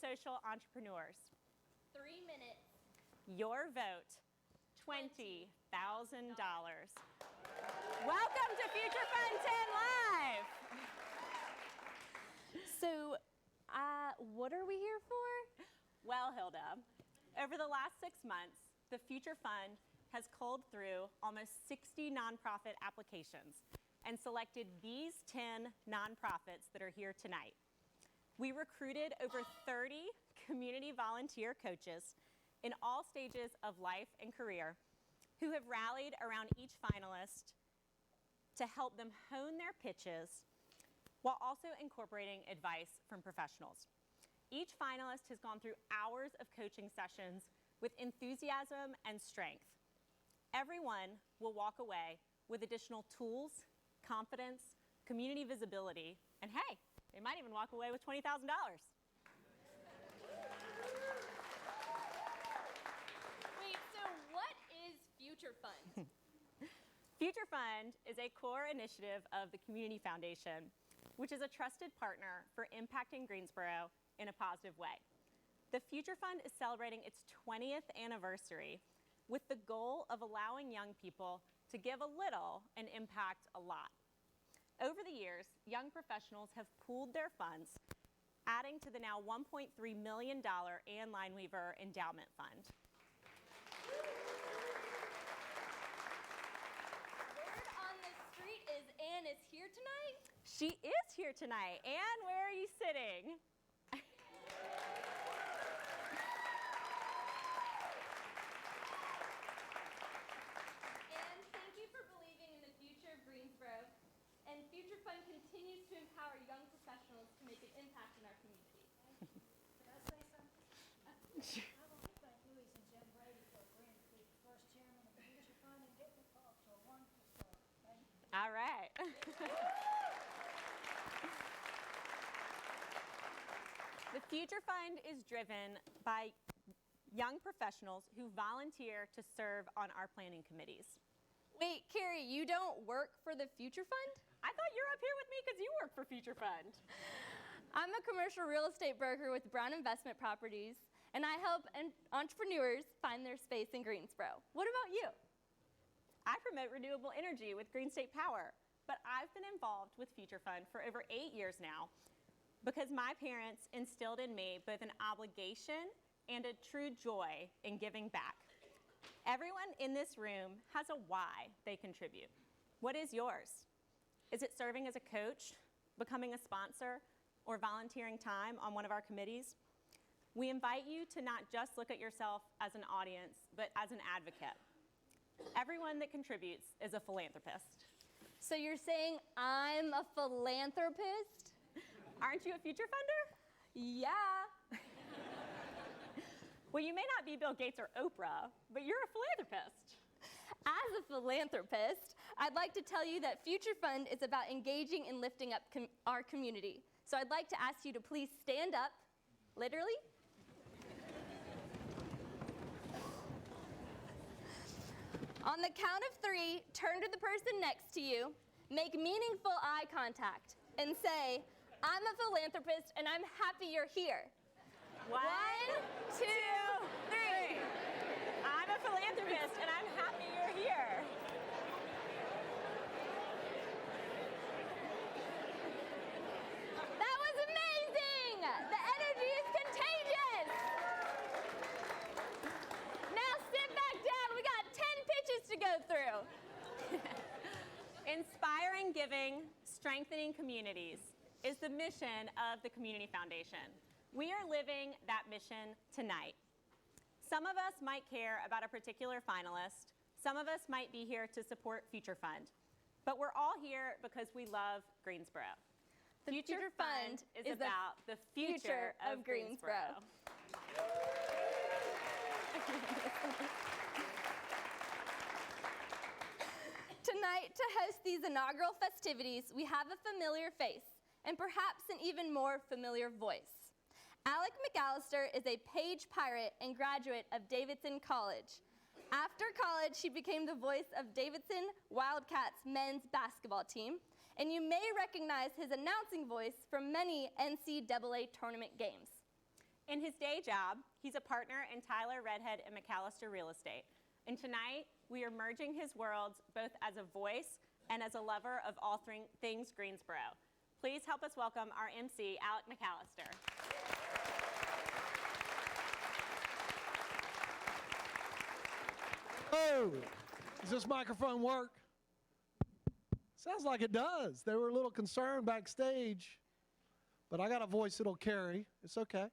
social entrepreneurs. 3 minutes. Your vote, $20,000. Welcome to Future Fund 10 Live. So, what are we here for? Well, Hilda, over the last 6 months, the Future Fund has culled through almost 60 nonprofit applications and selected these 10 nonprofits that are here tonight. We recruited over 30 community volunteer coaches in all stages of life and career who have rallied around each finalist to help them hone their pitches while also incorporating advice from professionals. Each finalist has gone through hours of coaching sessions with enthusiasm and strength. Everyone will walk away with additional tools, confidence, community visibility, and hey, they might even walk away with $20,000. Wait, so what is Future Fund? Future Fund is a core initiative of the Community Foundation, which is a trusted partner for impacting Greensboro in a positive way. The Future Fund is celebrating its 20th anniversary with the goal of allowing young people to give a little and impact a lot. Over the years, young professionals have pooled their funds, adding to the now $1.3 million Ann Lineweaver Endowment Fund. Word on the street is Ann is here tonight? She is here tonight. Ann, where are you sitting? And Future Fund continues to empower young professionals to make an impact in our community. Can I say something? I want to thank Louis and Jim Brady for agreeing to be the first chairman of the Future Fund and getting it off to a wonderful start. Thank you. All right. The Future Fund is driven by young professionals who volunteer to serve on our planning committees. Wait, Carrie, you don't work for the Future Fund? I thought you were up here with me because you work for Future Fund. I'm a commercial real estate broker with Brown Investment Properties, and I help entrepreneurs find their space in Greensboro. What about you? I promote renewable energy with Green State Power, but I've been involved with Future Fund for over 8 years now because my parents instilled in me both an obligation and a true joy in giving back. Everyone in this room has a why they contribute. What is yours? Is it serving as a coach, becoming a sponsor, or volunteering time on one of our committees? We invite you to not just look at yourself as an audience, but as an advocate. Everyone that contributes is a philanthropist. So you're saying I'm a philanthropist? Aren't you a Future Funder? Yeah. Well, you may not be Bill Gates or Oprah, but you're a philanthropist. As a philanthropist, I'd like to tell you that Future Fund is about engaging and lifting up our community. So I'd like to ask you to please stand up, literally. On the count of 3, turn to the person next to you, make meaningful eye contact, and say, I'm a philanthropist and I'm happy you're here. 1, 2, 3. I'm a philanthropist and I'm happy you're here. That was amazing! The energy is contagious! Now sit back down, we got 10 pitches to go through. Inspiring giving, strengthening communities is the mission of the Community Foundation. We are living that mission tonight. Some of us might care about a particular finalist. Some of us might be here to support Future Fund. But we're all here because we love Greensboro. The Future Fund is about the future of Greensboro. Tonight, to host these inaugural festivities, we have a familiar face and perhaps an even more familiar voice. Alec McAllister is a Page Pirate and graduate of Davidson College. After college, she became the voice of Davidson Wildcats men's basketball team, and you may recognize his announcing voice from many NCAA tournament games. In his day job, he's a partner in Tyler, Redhead, and McAllister Real Estate. And tonight, we are merging his worlds both as a voice and as a lover of all things Greensboro. Please help us welcome our MC, Alec McAllister. Oh, does this microphone work? Sounds like it does. They were a little concerned backstage, but I got a voice that'll carry. It's okay.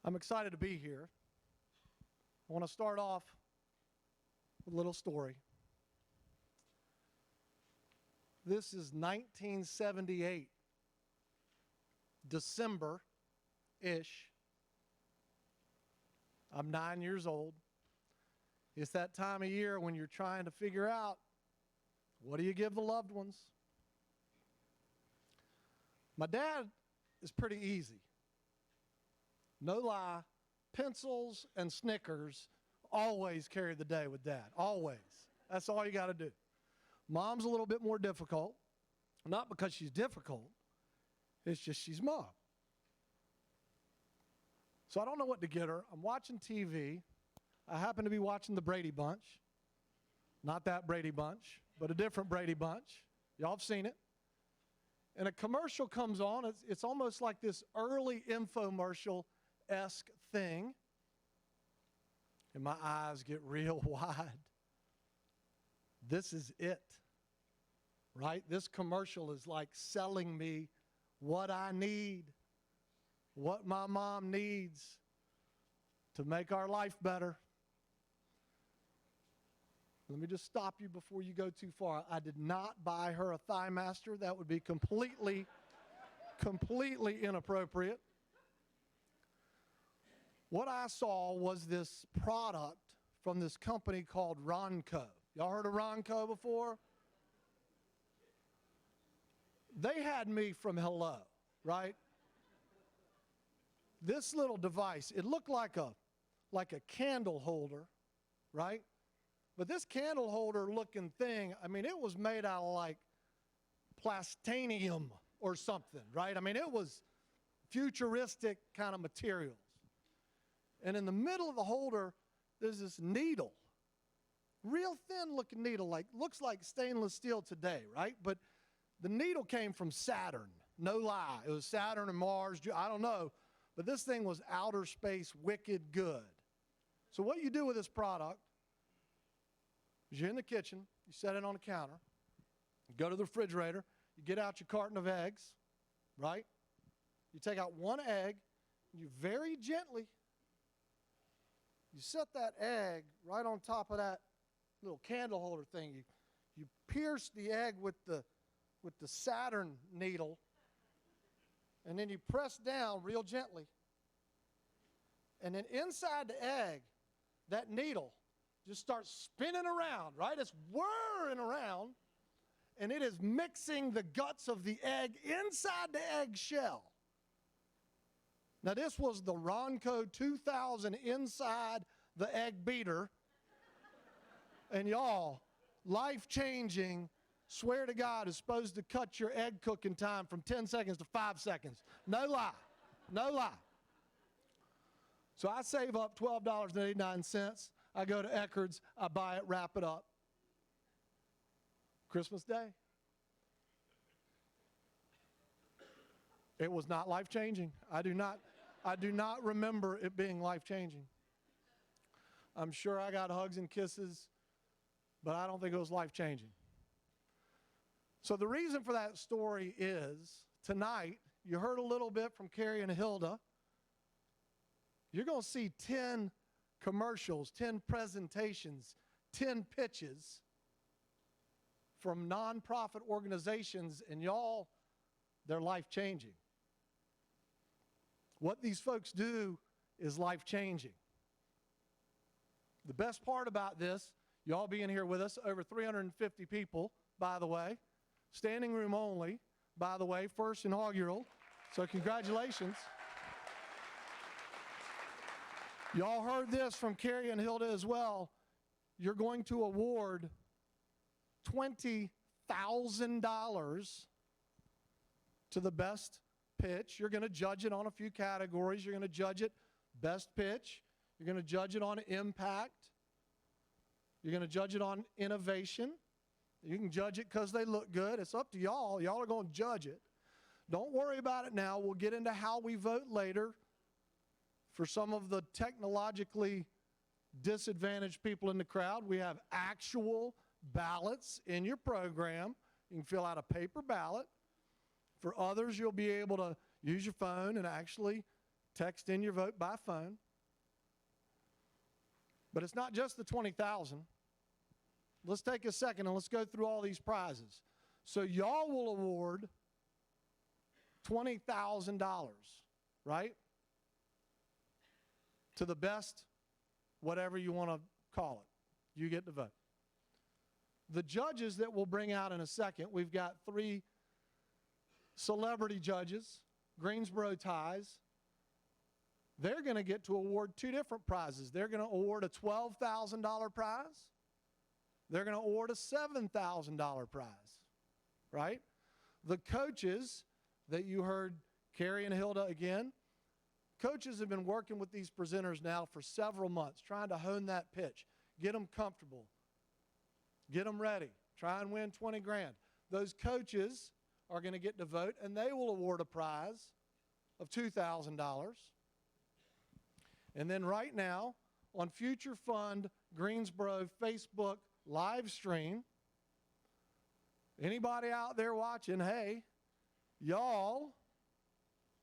I'm excited to be here. I want to start off with a little story. This is 1978, December-ish. I'm 9 years old. It's that time of year when you're trying to figure out, what do you give the loved ones? My dad is pretty easy. No lie, pencils and Snickers always carry the day with Dad, always. That's all you got to do. Mom's a little bit more difficult, not because she's difficult, it's just she's Mom. So I don't know what to get her. I'm watching TV. I happen to be watching the Brady Bunch. Not that Brady Bunch, but a different Brady Bunch. Y'all have seen it. And a commercial comes on. It's almost like this early infomercial-esque thing. And my eyes get real wide. This is it, right? This commercial is like selling me what I need, what my mom needs to make our life better. Let me just stop you before you go too far. I did not buy her a Thigh Master. That would be completely inappropriate. What I saw was this product from this company called Ronco. Y'all heard of Ronco before? They had me from hello, right? This little device, it looked like a candle holder, right? But this candle holder looking thing, I mean, it was made out of like plastanium or something, right? I mean, it was futuristic kind of materials. And in the middle of the holder, there's this needle, real thin looking needle, looks like stainless steel today, right? But the needle came from Saturn, no lie. It was Saturn and Mars, I don't know. But this thing was outer space wicked good. So what you do with this product is you're in the kitchen, you set it on the counter, you go to the refrigerator, you get out your carton of eggs, right? You take out one egg, and you very gently, you set that egg right on top of that little candle holder thing. You pierce the egg with the Saturn needle, and then you press down real gently. And then inside the egg, that needle just starts spinning around, right? It's whirring around, and it is mixing the guts of the egg inside the egg shell. Now, this was the Ronco 2000 inside the egg beater. And y'all, life-changing, swear to God, is supposed to cut your egg cooking time from 10 seconds to 5 seconds. No lie. No lie. So I save up $12.89. I go to Eckerd's, I buy it, wrap it up. Christmas Day. It was not life-changing. I do not remember it being life-changing. I'm sure I got hugs and kisses, but I don't think it was life-changing. So the reason for that story is, tonight, you heard a little bit from Carrie and Hilda. You're going to see 10 commercials, 10 presentations, 10 pitches from nonprofit organizations, and y'all, they're life-changing. What these folks do is life-changing. The best part about this, y'all being here with us, over 350 people, by the way, standing room only, by the way, first inaugural, so congratulations. Y'all heard this from Carrie and Hilda as well. You're going to award $20,000 to the best pitch. You're going to judge it on a few categories. You're going to judge it best pitch. You're going to judge it on impact. You're going to judge it on innovation. You can judge it because they look good. It's up to y'all. Y'all are going to judge it. Don't worry about it now. We'll get into how we vote later. For some of the technologically disadvantaged people in the crowd, we have actual ballots in your program. You can fill out a paper ballot. For others, you'll be able to use your phone and actually text in your vote by phone. But it's not just the 20,000. Let's take a second and let's go through all these prizes. So y'all will award $20,000, right? To the best, whatever you want to call it. You get to vote. The judges that we'll bring out in a second, we've got 3 celebrity judges, Greensboro ties. They're going to get to award 2 different prizes. They're going to award a $12,000 prize. They're going to award a $7,000 prize, right? The coaches that you heard Carrie and Hilda again, coaches have been working with these presenters now for several months, trying to hone that pitch, get them comfortable, get them ready, try and win 20 grand. Those coaches are going to get to vote, and they will award a prize of $2,000. And then right now, on Future Fund Greensboro Facebook live stream, anybody out there watching, hey, y'all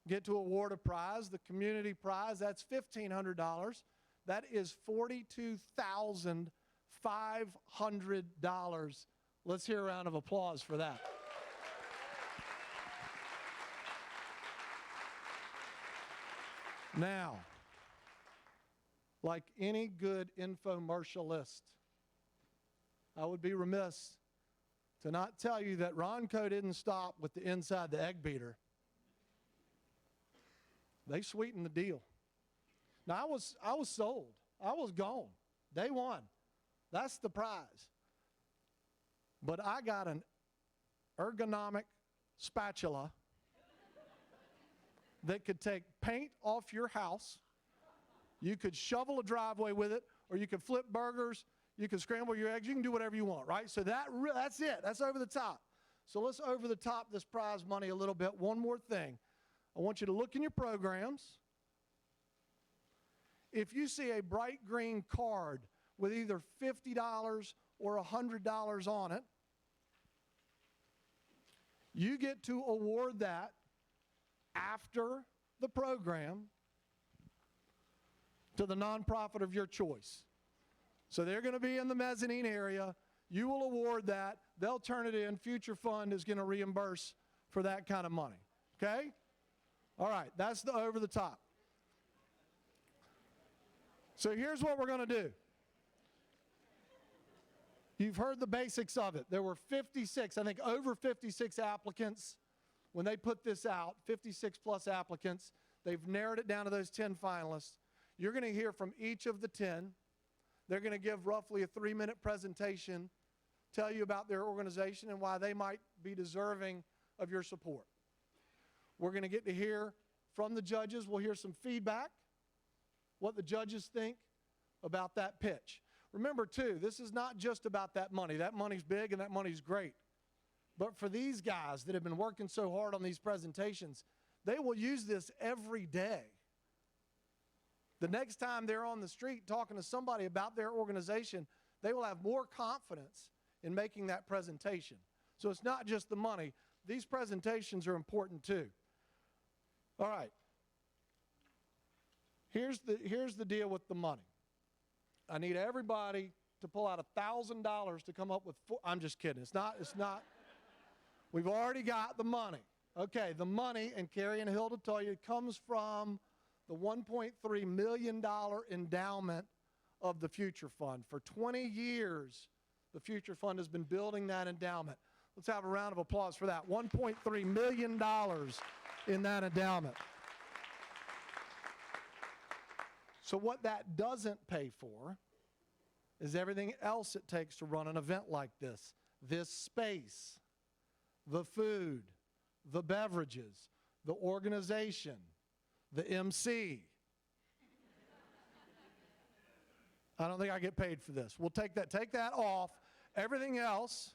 get to award a prize, the community prize. That's $1,500. That is $42,500. Let's hear a round of applause for that. Now, like any good infomercialist, I would be remiss to not tell you that Ronco didn't stop with the inside the egg beater. They sweetened the deal. Now, I was sold. I was gone. Day one. That's the prize. But I got an ergonomic spatula that could take paint off your house. You could shovel a driveway with it, or you could flip burgers. You can scramble your eggs. You can do whatever you want, right? So that's it. That's over the top. So let's over the top this prize money a little bit. One more thing. I want you to look in your programs. If you see a bright green card with either $50 or $100 on it, you get to award that after the program to the nonprofit of your choice. So they're going to be in the mezzanine area. You will award that. They'll turn it in. Future Fund is going to reimburse for that kind of money. Okay? All right, that's the over the top. So here's what we're going to do. You've heard the basics of it. There were 56, I think over 56 applicants when they put this out, 56 plus applicants. They've narrowed it down to those 10 finalists. You're going to hear from each of the 10. They're going to give roughly a 3-minute presentation, tell you about their organization and why they might be deserving of your support. We're going to get to hear from the judges. We'll hear some feedback, what the judges think about that pitch. Remember, too, this is not just about that money. That money's big and that money's great. But for these guys that have been working so hard on these presentations, they will use this every day. The next time they're on the street talking to somebody about their organization, they will have more confidence in making that presentation. So it's not just the money. These presentations are important too. All right. Here's the deal with the money. I need everybody to pull out $1,000 to come up with I'm just kidding. It's not. We've already got the money. Okay, the money, and Carrie and Hilda tell you, comes from the $1.3 million endowment of the Future Fund. For 20 years, the Future Fund has been building that endowment. Let's have a round of applause for that. $1.3 million in that endowment. So what that doesn't pay for is everything else it takes to run an event like this. This space, the food, the beverages, the organization, the MC. I don't think I get paid for this. We'll take that off. Everything else,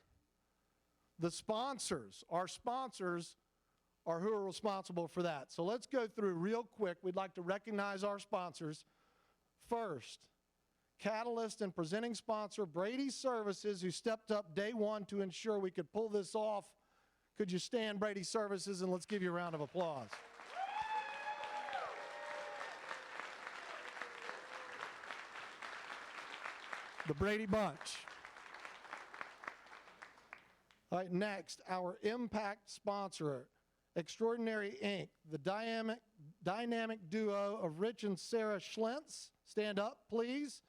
the sponsors, our sponsors are who are responsible for that. So let's go through real quick. We'd like to recognize our sponsors. First, Catalyst and presenting sponsor Brady Services, who stepped up day one to ensure we could pull this off. Could you stand, Brady Services, and let's give you a round of applause. The Brady Bunch. All right, next, our impact sponsor, Extraordinary Inc., the dynamic duo of Rich and Sarah Schlentz. Stand up, please.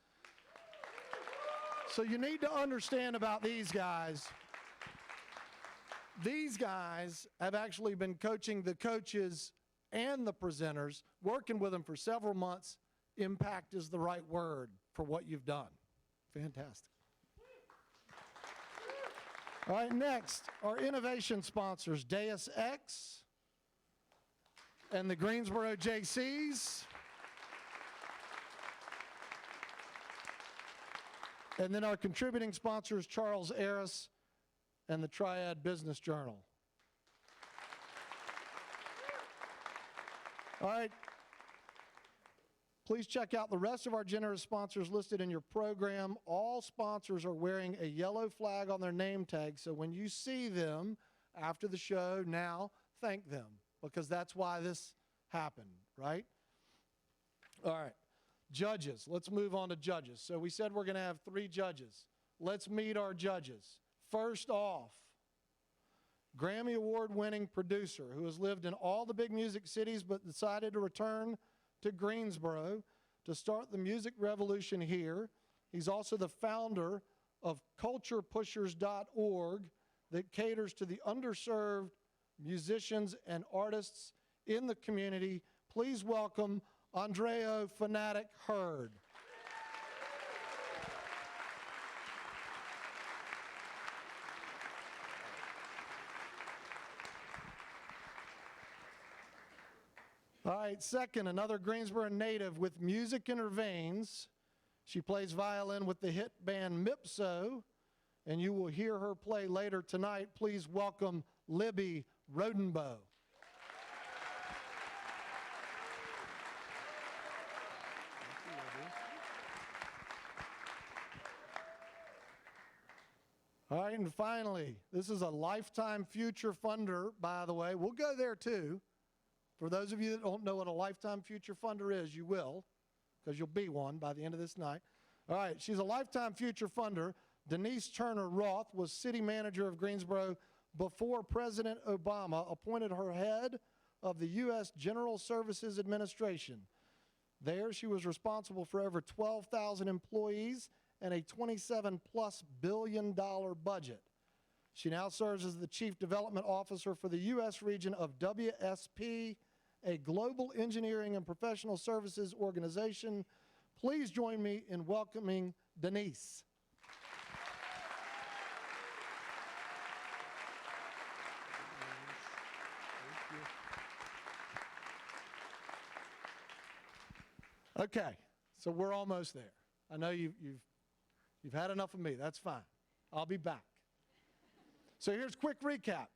So you need to understand about these guys. These guys have actually been coaching the coaches and the presenters, working with them for several months. Impact is the right word for what you've done. Fantastic. All right, next, our innovation sponsors, Deus X and the Greensboro JCs. And then our contributing sponsors, Charles Aris and the Triad Business Journal. All right. Please check out the rest of our generous sponsors listed in your program. All sponsors are wearing a yellow flag on their name tag, so when you see them after the show, now thank them, because that's why this happened, right? All right. Judges. Let's move on to judges. So we said we're going to have 3 judges. Let's meet our judges. First off, Grammy Award-winning producer who has lived in all the big music cities but decided to return to Greensboro to start the music revolution here. He's also the founder of culturepushers.org that caters to the underserved musicians and artists in the community. Please welcome Andreo Fanatic Hurd. All right, second, another Greensboro native with music in her veins. She plays violin with the hit band Mipso, and you will hear her play later tonight. Please welcome Libby Rodenbow. All right, and finally, this is a lifetime future funder, by the way. We'll go there too. For those of you that don't know what a lifetime future funder is, you will, because you'll be one by the end of this night. All right, she's a lifetime future funder. Denise Turner Roth was city manager of Greensboro before President Obama appointed her head of the U.S. General Services Administration. There, she was responsible for over 12,000 employees and a $27+ billion budget. She now serves as the Chief Development Officer for the U.S. region of WSP, a global engineering and professional services organization. Please join me in welcoming Denise. Okay, so we're almost there. I know you've had enough of me. That's fine. I'll be back. So here's a quick recap.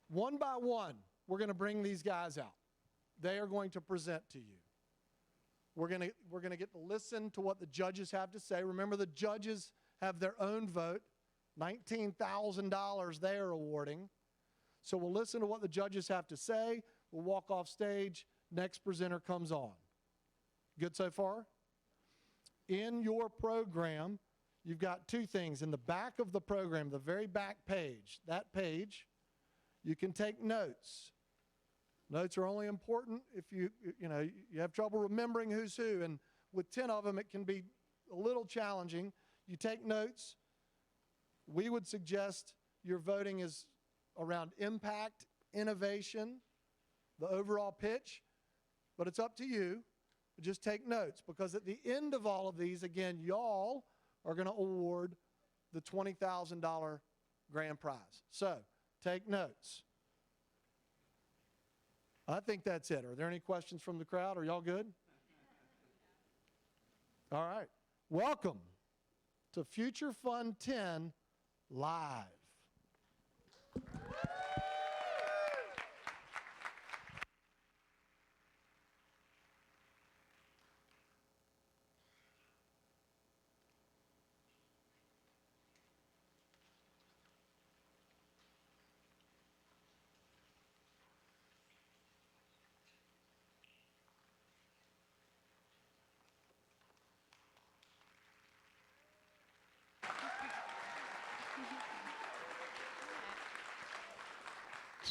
One by one, we're going to bring these guys out. They are going to present to you. We're going to get to listen to what the judges have to say. Remember, the judges have their own vote, $19,000 they are awarding. So we'll listen to what the judges have to say. We'll walk off stage. Next presenter comes on. Good so far? In your program, you've got 2 things. In the back of the program, the very back page, that page, you can take notes. Notes are only important if you have trouble remembering who's who, and with 10 of them, it can be a little challenging. You take notes. We would suggest your voting is around impact, innovation, the overall pitch, but it's up to you. Just take notes, because at the end of all of these, again, y'all are going to award the $20,000 grand prize. So take notes. I think that's it. Are there any questions from the crowd? Are y'all good? All right. Welcome to Future Fun 10 Live.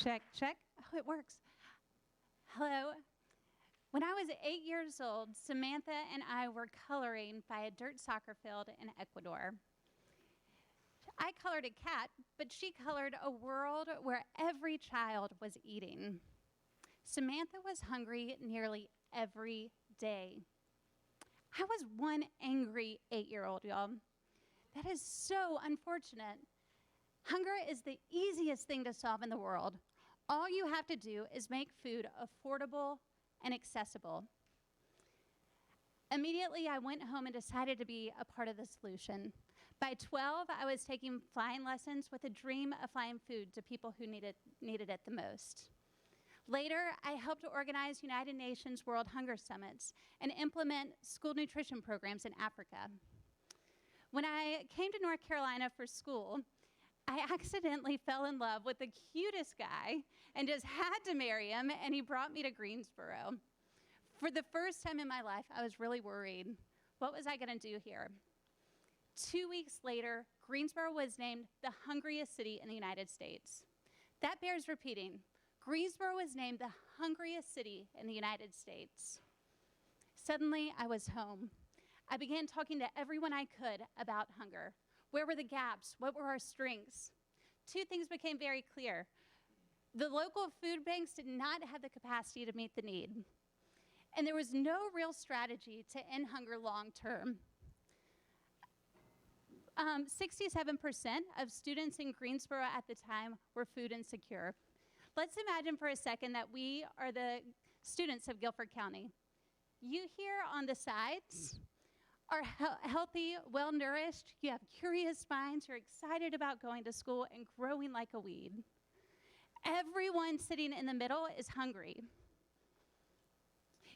Check, check. Oh, it works. Hello. When I was 8 years old, Samantha and I were coloring by a dirt soccer field in Ecuador. I colored a cat, but she colored a world where every child was eating. Samantha was hungry nearly every day. I was one angry 8-year-old, y'all. That is so unfortunate. Hunger is the easiest thing to solve in the world. All you have to do is make food affordable and accessible. Immediately, I went home and decided to be a part of the solution. By 12, I was taking flying lessons with a dream of flying food to people who needed it the most. Later, I helped to organize United Nations World Hunger Summits and implement school nutrition programs in Africa. When I came to North Carolina for school, I accidentally fell in love with the cutest guy and just had to marry him, and he brought me to Greensboro. For the first time in my life, I was really worried. What was I going to do here? 2 weeks later, Greensboro was named the hungriest city in the United States. That bears repeating. Greensboro was named the hungriest city in the United States. Suddenly, I was home. I began talking to everyone I could about hunger. Where were the gaps? What were our strengths? Two things became very clear. The local food banks did not have the capacity to meet the need. And there was no real strategy to end hunger long term. 67% of students in Greensboro at the time were food insecure. Let's imagine for a second that we are the students of Guilford County. You here on the sides are healthy, well-nourished, you have curious minds, you're excited about going to school and growing like a weed. Everyone sitting in the middle is hungry.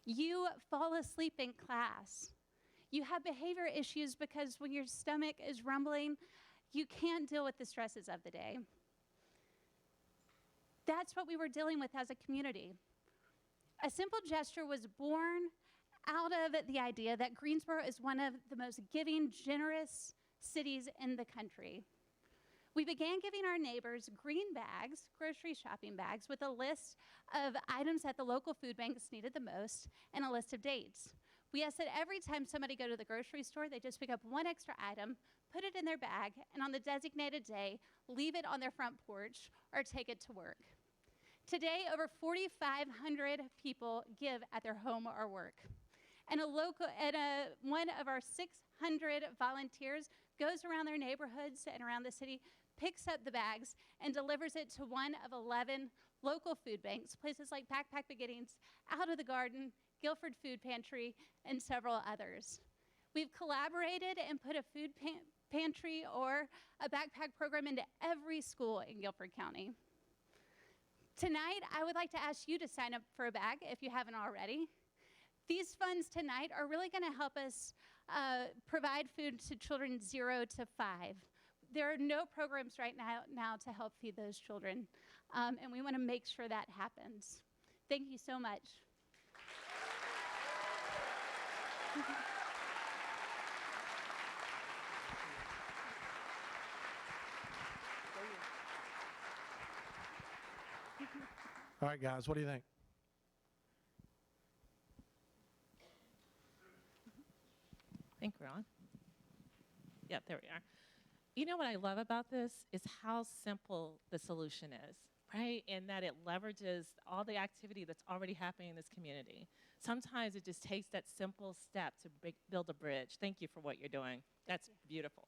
You fall asleep in class. You have behavior issues because when your stomach is rumbling, you can't deal with the stresses of the day. That's what we were dealing with as a community. A simple gesture was born out of the idea that Greensboro is one of the most giving, generous cities in the country. We began giving our neighbors green bags, grocery shopping bags, with a list of items that the local food banks needed the most and a list of dates. We asked that every time somebody go to the grocery store, they just pick up one extra item, put it in their bag, and on the designated day, leave it on their front porch or take it to work. Today, over 4,500 people give at their home or work. And one of our 600 volunteers goes around their neighborhoods and around the city, picks up the bags, and delivers it to one of 11 local food banks, places like Backpack Beginnings, Out of the Garden, Guilford Food Pantry, and several others. We've collaborated and put a food pantry or a backpack program into every school in Guilford County. Tonight, I would like to ask you to sign up for a bag if you haven't already. These funds tonight are really going to help us provide food to children 0 to 5. There are no programs right now to help feed those children, and we want to make sure that happens. Thank you so much. All right, guys, what do you think? I think we're on. Yep, there we are. You know what I love about this is how simple the solution is, right? And that it leverages all the activity that's already happening in this community. Sometimes it just takes that simple step to build a bridge. Thank you for what you're doing. That's beautiful.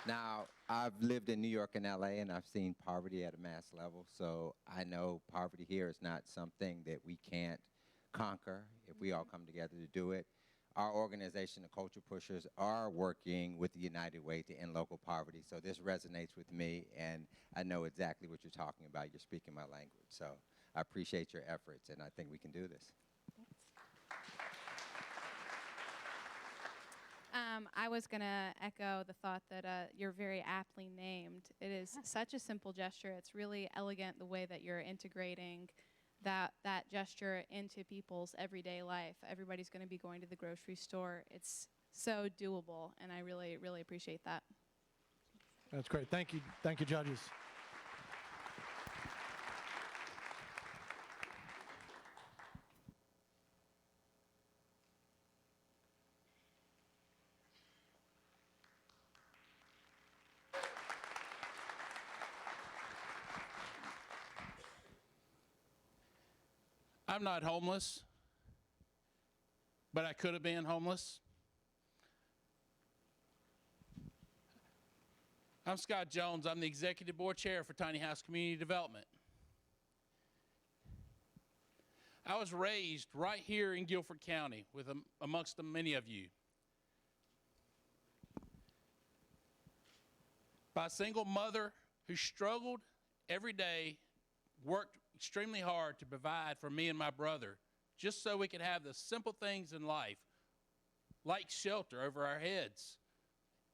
Now, I've lived in New York and LA, and I've seen poverty at a mass level, so I know poverty here is not something that we can't conquer if we all come together to do it. Our organization, the Culture Pushers, are working with the United Way to end local poverty, so this resonates with me, and I know exactly what you're talking about. You're speaking my language, so I appreciate your efforts, and I think we can do this. I was going to echo the thought that you're very aptly named. It is such a simple gesture. It's really elegant the way that you're integrating that gesture into people's everyday life. Everybody's going to be going to the grocery store. It's so doable, and I really, really appreciate that. That's great. Thank you. Thank you, judges. I'm not homeless, but I could have been homeless. I'm Scott Jones. I'm the Executive Board Chair for Tiny House Community Development. I was raised right here in Guilford County with amongst the many of you by a single mother who struggled every day, worked extremely hard to provide for me and my brother, just so we could have the simple things in life, like shelter over our heads,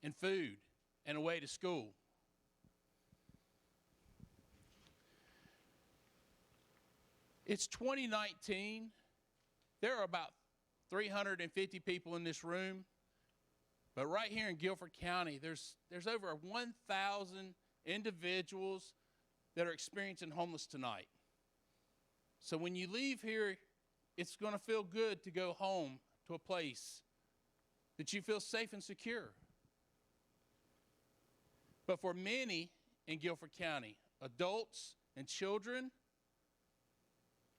and food, and a way to school. It's 2019. There are about 350 people in this room, but right here in Guilford County, there's over 1,000 individuals that are experiencing homeless tonight. So when you leave here, it's going to feel good to go home to a place that you feel safe and secure. But for many in Guilford County, adults and children,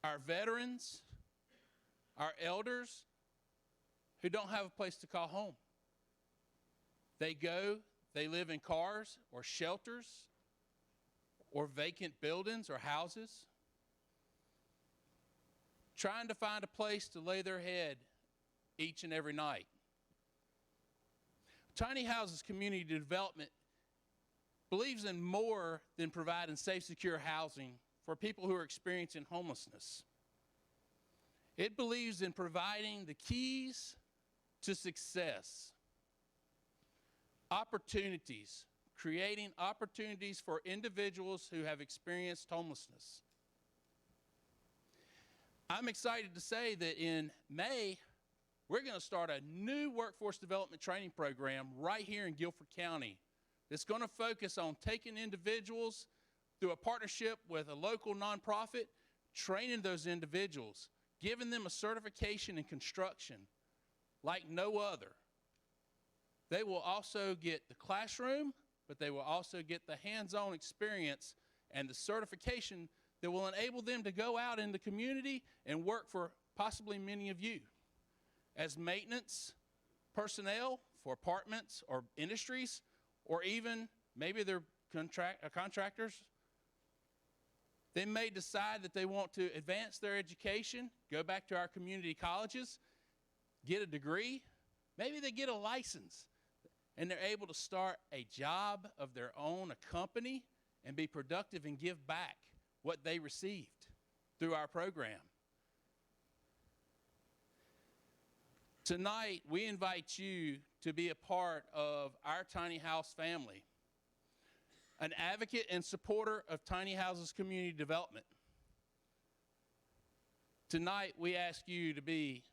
our veterans, our elders who don't have a place to call home. They live in cars or shelters or vacant buildings or houses, trying to find a place to lay their head each and every night. Tiny Houses Community Development believes in more than providing safe, secure housing for people who are experiencing homelessness. It believes in providing the keys to success, opportunities, creating opportunities for individuals who have experienced homelessness. I'm excited to say that in May, we're going to start a new workforce development training program right here in Guilford County that's going to focus on taking individuals through a partnership with a local nonprofit, training those individuals, giving them a certification in construction like no other. They will also get the classroom, but they will also get the hands-on experience and the certification that will enable them to go out in the community and work for possibly many of you as maintenance personnel for apartments or industries, or even maybe they're contractors. They may decide that they want to advance their education, go back to our community colleges, get a degree. Maybe they get a license and they're able to start a job of their own, a company, and be productive and give back what they received through our program. Tonight, we invite you to be a part of our Tiny House family, an advocate and supporter of Tiny Houses Community Development. Tonight, we ask you to be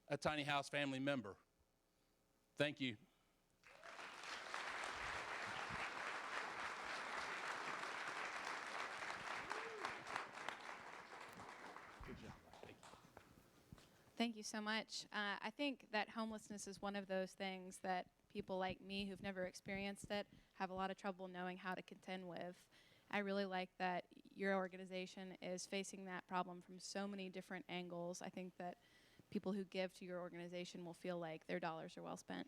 a Tiny House family member. Thank you. Thank you so much. I think that homelessness is one of those things that people like me who've never experienced it have a lot of trouble knowing how to contend with. I really like that your organization is facing that problem from so many different angles. I think that people who give to your organization will feel like their dollars are well spent.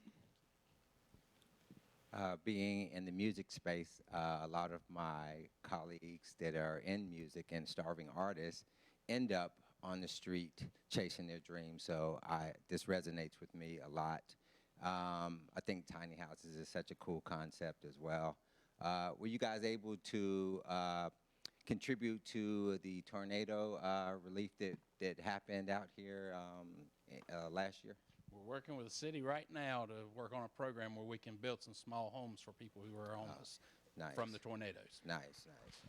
being in the music space, a lot of my colleagues that are in music and starving artists end up on the street chasing their dreams. So this resonates with me a lot. I think tiny houses is such a cool concept as well. Were you guys able to contribute to the tornado relief that happened out here last year? We're working with the city right now to work on a program where we can build some small homes for people who are homeless from the tornadoes. Nice, nice.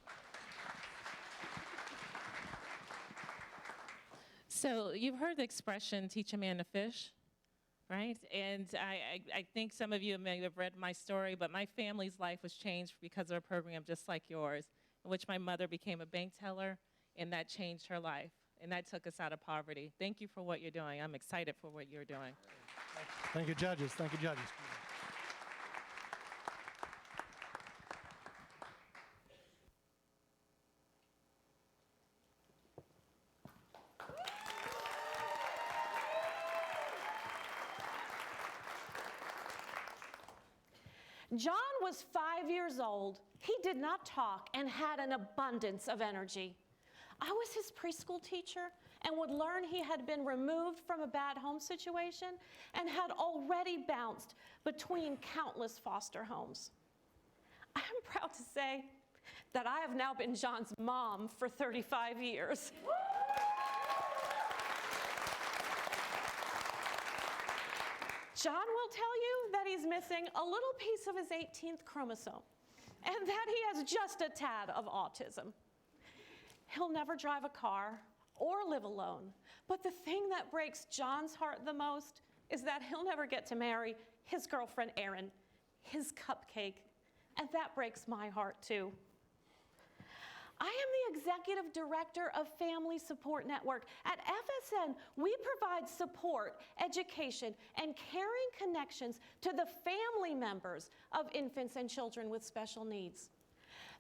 So you've heard the expression, teach a man to fish, right? And I think some of you may have read my story, but my family's life was changed because of a program just like yours, in which my mother became a bank teller, and that changed her life. And that took us out of poverty. Thank you for what you're doing. I'm excited for what you're doing. Thank you, judges. Thank you, judges. John was 5 years old. He did not talk and had an abundance of energy. I was his preschool teacher and would learn he had been removed from a bad home situation and had already bounced between countless foster homes. I am proud to say that I have now been John's mom for 35 years. John will tell you that he's missing a little piece of his 18th chromosome and that he has just a tad of autism. He'll never drive a car or live alone, but the thing that breaks John's heart the most is that he'll never get to marry his girlfriend Erin, his cupcake, and that breaks my heart too. I am the executive director of Family Support Network. At FSN, we provide support, education, and caring connections to the family members of infants and children with special needs.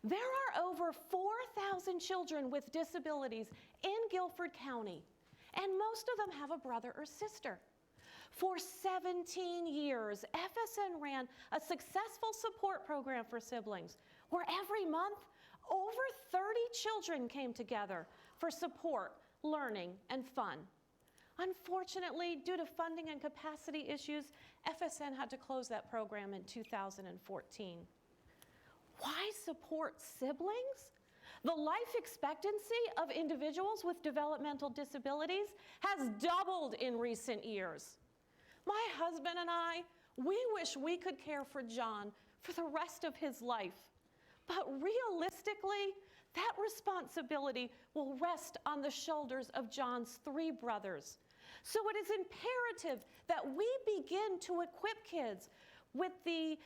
There are over 4,000 children with disabilities in Guilford County, and most of them have a brother or sister. For 17 years, FSN ran a successful support program for siblings, where every month, over 30 children came together for support, learning, and fun. Unfortunately, due to funding and capacity issues, FSN had to close that program in 2014. Why support siblings? The life expectancy of individuals with developmental disabilities has doubled in recent years. My husband and I, we wish we could care for John for the rest of his life. But realistically, that responsibility will rest on the shoulders of John's 3 brothers. So it is imperative that we begin to equip kids with the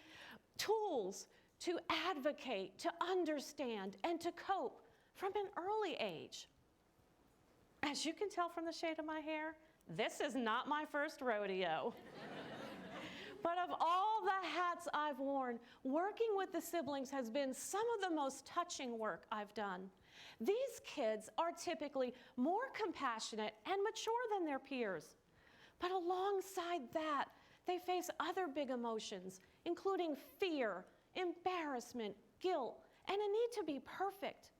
tools to advocate, to understand, and to cope from an early age. As you can tell from the shade of my hair, this is not my first rodeo. But of all the hats I've worn, working with the siblings has been some of the most touching work I've done. These kids are typically more compassionate and mature than their peers. But alongside that, they face other big emotions, including fear, embarrassment, guilt, and a need to be perfect.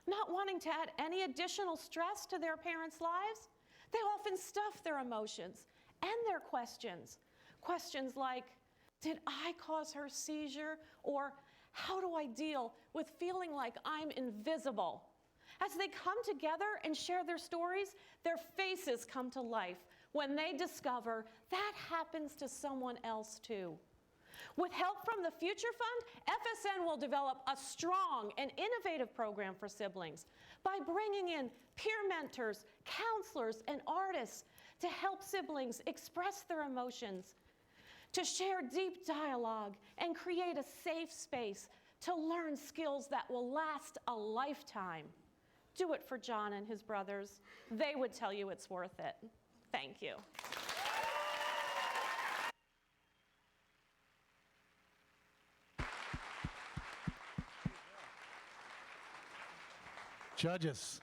Not wanting to add any additional stress to their parents' lives, they often stuff their emotions and their questions. Questions like, did I cause her seizure? Or how do I deal with feeling like I'm invisible? As they come together and share their stories, their faces come to life when they discover that happens to someone else too. With help from the Future Fund, FSN will develop a strong and innovative program for siblings by bringing in peer mentors, counselors, and artists to help siblings express their emotions, to share deep dialogue, and create a safe space to learn skills that will last a lifetime. Do it for John and his brothers. They would tell you it's worth it. Thank you. Judges.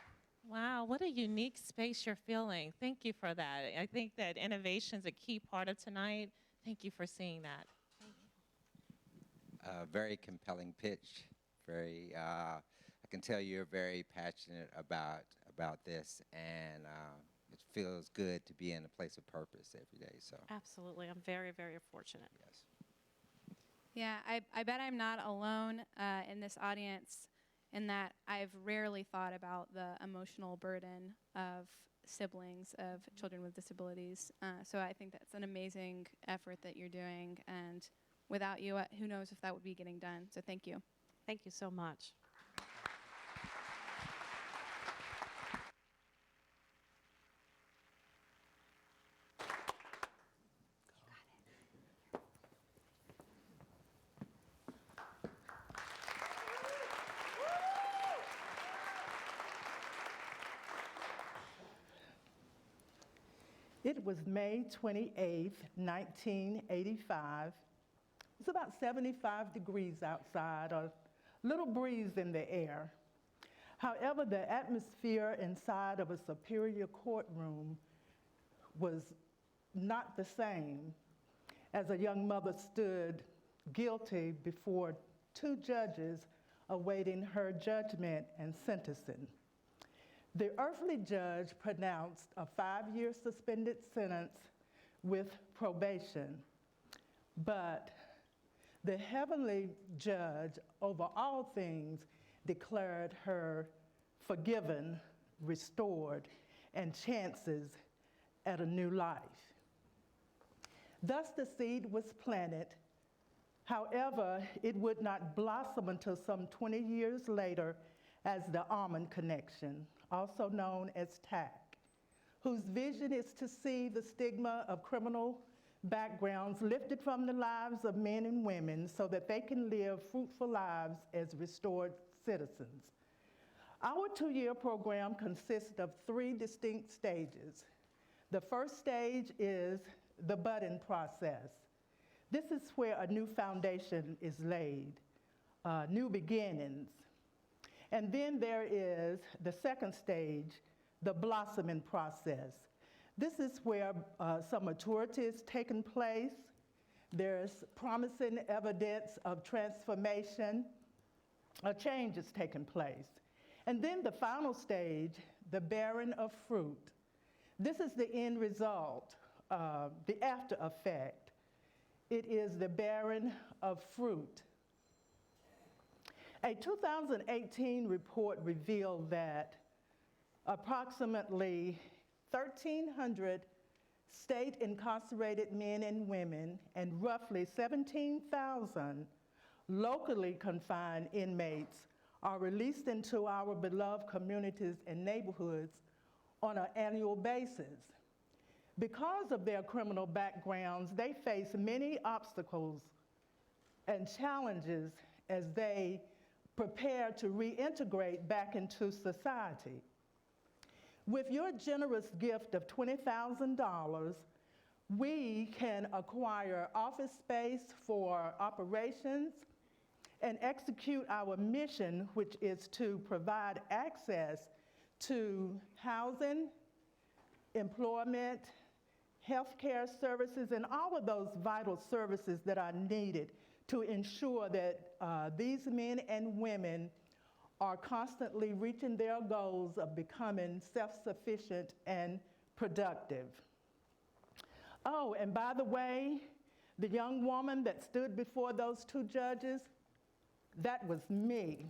Wow, what a unique space you're filling. Thank you for that. I think that innovation is a key part of tonight. Thank you for seeing that. a very compelling pitch. Very, I can tell you're very passionate about this, and it feels good to be in a place of purpose every day. So Absolutely. I'm very, very fortunate. yes. Yeah, I bet I'm not alone in this audience in that I've rarely thought about the emotional burden of siblings of children with disabilities. So I think that's an amazing effort that you're doing. And without you, who knows if that would be getting done. So thank you. Thank you so much. It was May 28th, 1985. It's about 75 degrees outside, a little breeze in the air. However, the atmosphere inside of a superior courtroom was not the same as a young mother stood guilty before two judges awaiting her judgment and sentencing. The earthly judge pronounced a 5-year suspended sentence with probation, but the heavenly judge over all things declared her forgiven, restored, and chances at a new life. Thus the seed was planted. However, it would not blossom until some 20 years later as the Almond Connection, also known as TAC, whose vision is to see the stigma of criminal backgrounds lifted from the lives of men and women so that they can live fruitful lives as restored citizens. Our 2-year program consists of 3 distinct stages. The first stage is the budding process. This is where a new foundation is laid, new beginnings. And then there is the second stage, the blossoming process. This is where some maturity is taking place. There's promising evidence of transformation. A change is taking place. And then the final stage, the bearing of fruit. This is the end result, the after effect. It is the bearing of fruit. A 2018 report revealed that approximately 1,300 state incarcerated men and women and roughly 17,000 locally confined inmates are released into our beloved communities and neighborhoods on an annual basis. Because of their criminal backgrounds, they face many obstacles and challenges as they prepare to reintegrate back into society. With your generous gift of $20,000, we can acquire office space for operations and execute our mission, which is to provide access to housing, employment, healthcare services, and all of those vital services that are needed to ensure that these men and women are constantly reaching their goals of becoming self-sufficient and productive. Oh, and by the way, the young woman that stood before those two judges, that was me.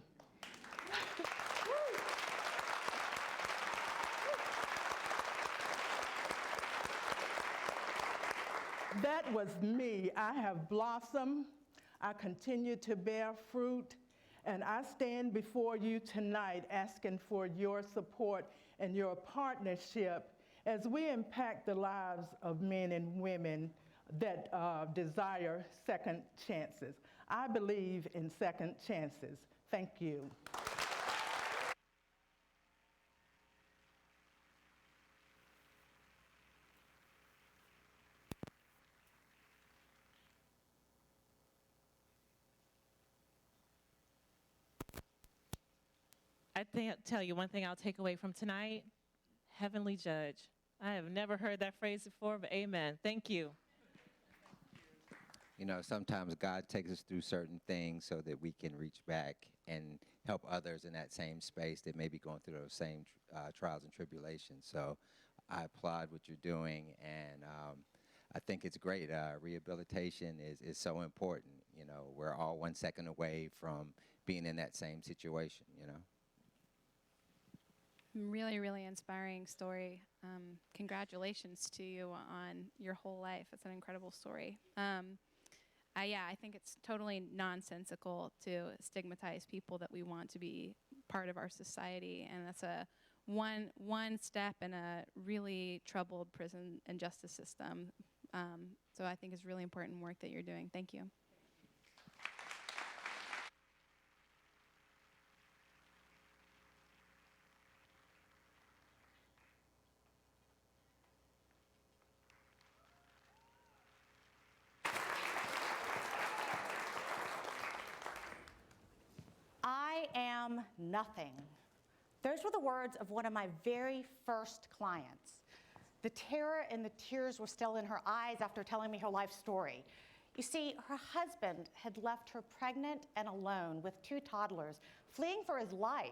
That was me. I have blossomed. I continue to bear fruit. And I stand before you tonight asking for your support and your partnership as we impact the lives of men and women that desire second chances. I believe in second chances. Thank you. Tell you one thing I'll take away from tonight, Heavenly Judge. I have never heard that phrase before, but amen. Thank you. You know, sometimes God takes us through certain things so that we can reach back and help others in that same space that may be going through those same trials and tribulations. So I applaud what you're doing, and I think it's great. Rehabilitation is so important. You know, we're all 1 second away from being in that same situation, you know. Really, really inspiring story. Congratulations to you on your whole life. It's an incredible story. Yeah, I think it's totally nonsensical to stigmatize people that we want to be part of our society, and that's a one step in a really troubled prison and justice system. So I think it's really important work that you're doing. Thank you. I am nothing. Those were the words of one of my very first clients. The terror and the tears were still in her eyes after telling me her life story. You see, her husband had left her pregnant and alone with 2 toddlers, fleeing for his life.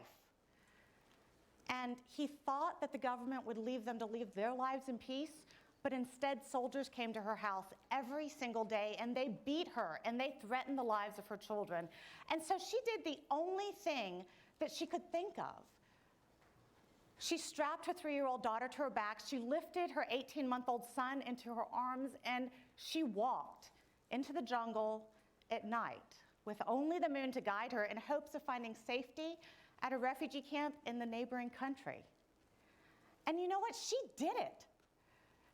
And he thought that the government would leave them to live their lives in peace, but instead soldiers came to her house every single day, and they beat her, and they threatened the lives of her children. And so she did the only thing that she could think of. She strapped her 3-year-old daughter to her back, she lifted her 18-month-old son into her arms, and she walked into the jungle at night with only the moon to guide her in hopes of finding safety at a refugee camp in the neighboring country. And you know what? She did it.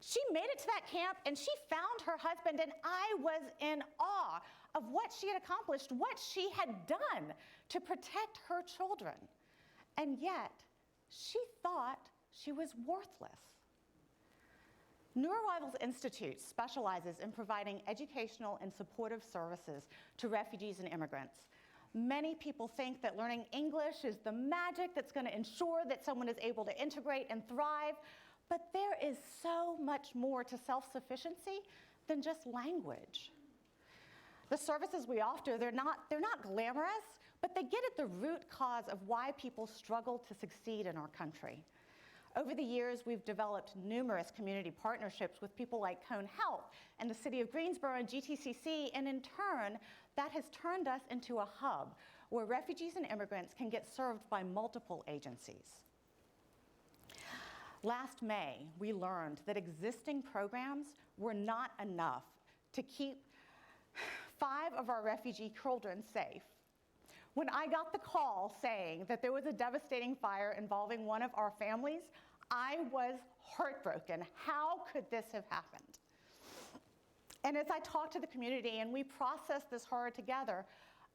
She made it to that camp, and she found her husband, and I was in awe of what she had accomplished, what she had done to protect her children. And yet, she thought she was worthless. New Arrivals Institute specializes in providing educational and supportive services to refugees and immigrants. Many people think that learning English is the magic that's going to ensure that someone is able to integrate and thrive, but there is so much more to self-sufficiency than just language. The services we offer, they're not glamorous, but they get at the root cause of why people struggle to succeed in our country. Over the years, we've developed numerous community partnerships with people like Cone Health and the City of Greensboro and GTCC, and in turn, that has turned us into a hub where refugees and immigrants can get served by multiple agencies. Last May, we learned that existing programs were not enough to keep 5 of our refugee children safe. When I got the call saying that there was a devastating fire involving one of our families, I was heartbroken. How could this have happened? And as I talked to the community and we processed this horror together,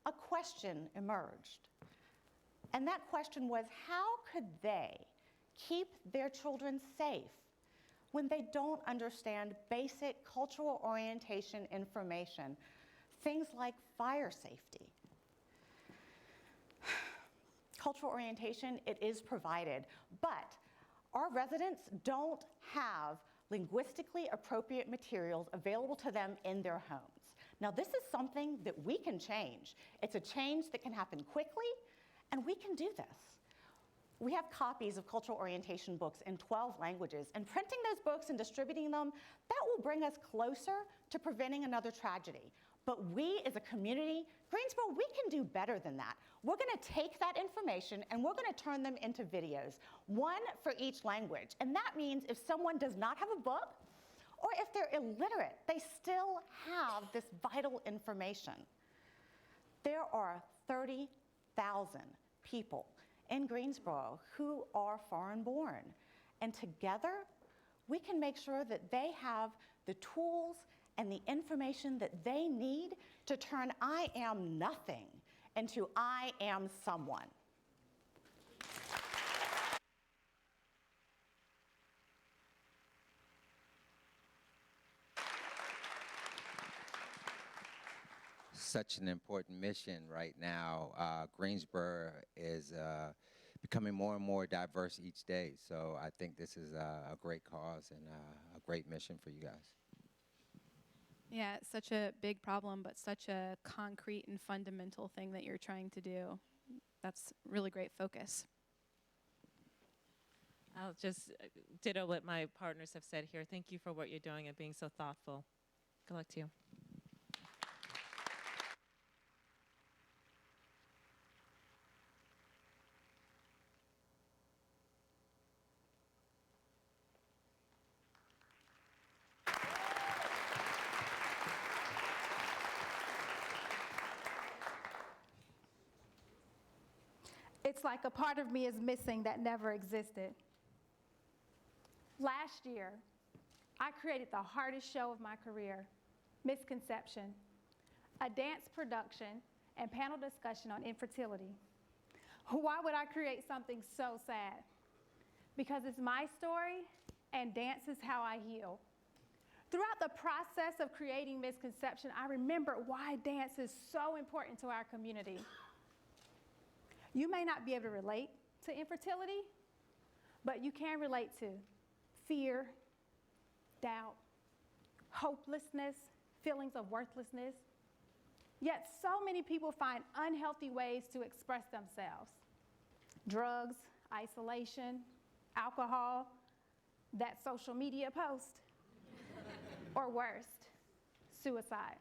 a question emerged. And that question was, how could they keep their children safe when they don't understand basic cultural orientation information, things like fire safety? Cultural orientation, it is provided, but our residents don't have linguistically appropriate materials available to them in their homes. Now, this is something that we can change. It's a change that can happen quickly, and we can do this. We have copies of cultural orientation books in 12 languages, and printing those books and distributing them, that will bring us closer to preventing another tragedy. But we as a community, Greensboro, we can do better than that. We're gonna take that information and we're gonna turn them into videos, one for each language. And that means if someone does not have a book, or if they're illiterate, they still have this vital information. There are 30,000 people in Greensboro who are foreign born. And together, we can make sure that they have the tools and the information that they need to turn I am nothing into I am someone. Such an important mission right now. Greensboro is becoming more and more diverse each day. So I think this is a great cause and a great mission for you guys. Yeah, it's such a big problem, but such a concrete and fundamental thing that you're trying to do. That's really great focus. I'll just ditto what my partners have said here. Thank you for what you're doing and being so thoughtful. Good luck to you. It's like a part of me is missing that never existed. Last year, I created the hardest show of my career, Misconception, a dance production and panel discussion on infertility. Why would I create something so sad? Because it's my story and dance is how I heal. Throughout the process of creating Misconception, I remembered why dance is so important to our community. You may not be able to relate to infertility, but you can relate to fear, doubt, hopelessness, feelings of worthlessness. Yet so many people find unhealthy ways to express themselves. Drugs, isolation, alcohol, that social media post, or worse, suicide.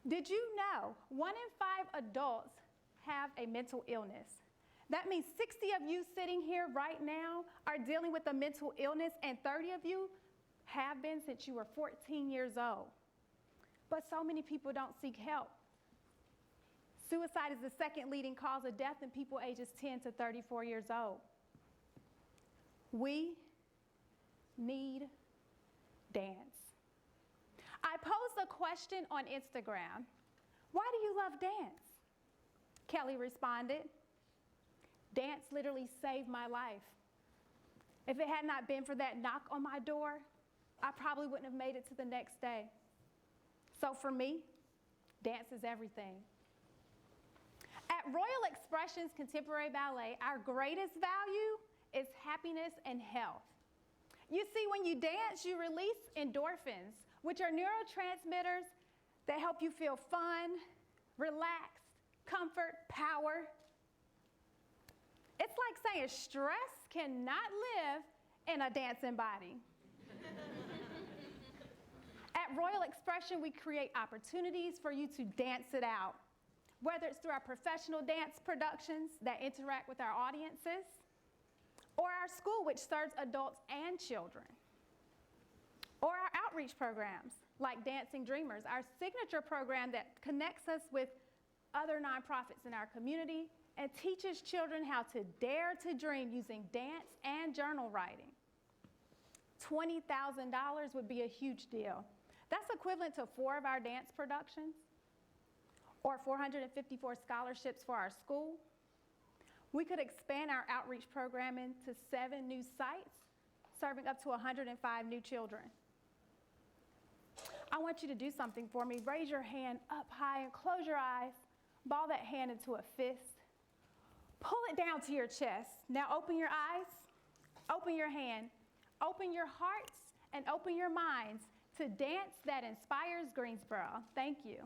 Did you know 1 in 5 adults have a mental illness? That means 60 of you sitting here right now are dealing with a mental illness, and 30 of you have been since you were 14 years old. But so many people don't seek help. Suicide is the second leading cause of death in people ages 10 to 34 years old. We need dance. I posed a question on Instagram. Why do you love dance? Kelly responded, dance literally saved my life. If it had not been for that knock on my door, I probably wouldn't have made it to the next day. So for me, dance is everything. At Royal Expressions Contemporary Ballet, our greatest value is happiness and health. You see, when you dance, you release endorphins, which are neurotransmitters that help you feel fun, relaxed, comfort, power. It's like saying stress cannot live in a dancing body. At Royal Expression, we create opportunities for you to dance it out, whether it's through our professional dance productions that interact with our audiences, or our school, which serves adults and children, or our outreach programs like Dancing Dreamers, our signature program that connects us with other nonprofits in our community and teaches children how to dare to dream using dance and journal writing. $20,000 would be a huge deal. That's equivalent to 4 of our dance productions or 454 scholarships for our school. We could expand our outreach program into 7 new sites, serving up to 105 new children. I want you to do something for me. Raise your hand up high and close your eyes. Ball that hand into a fist. Pull it down to your chest. Now open your eyes, open your hand, open your hearts, and open your minds to dance that inspires Greensboro. Thank you.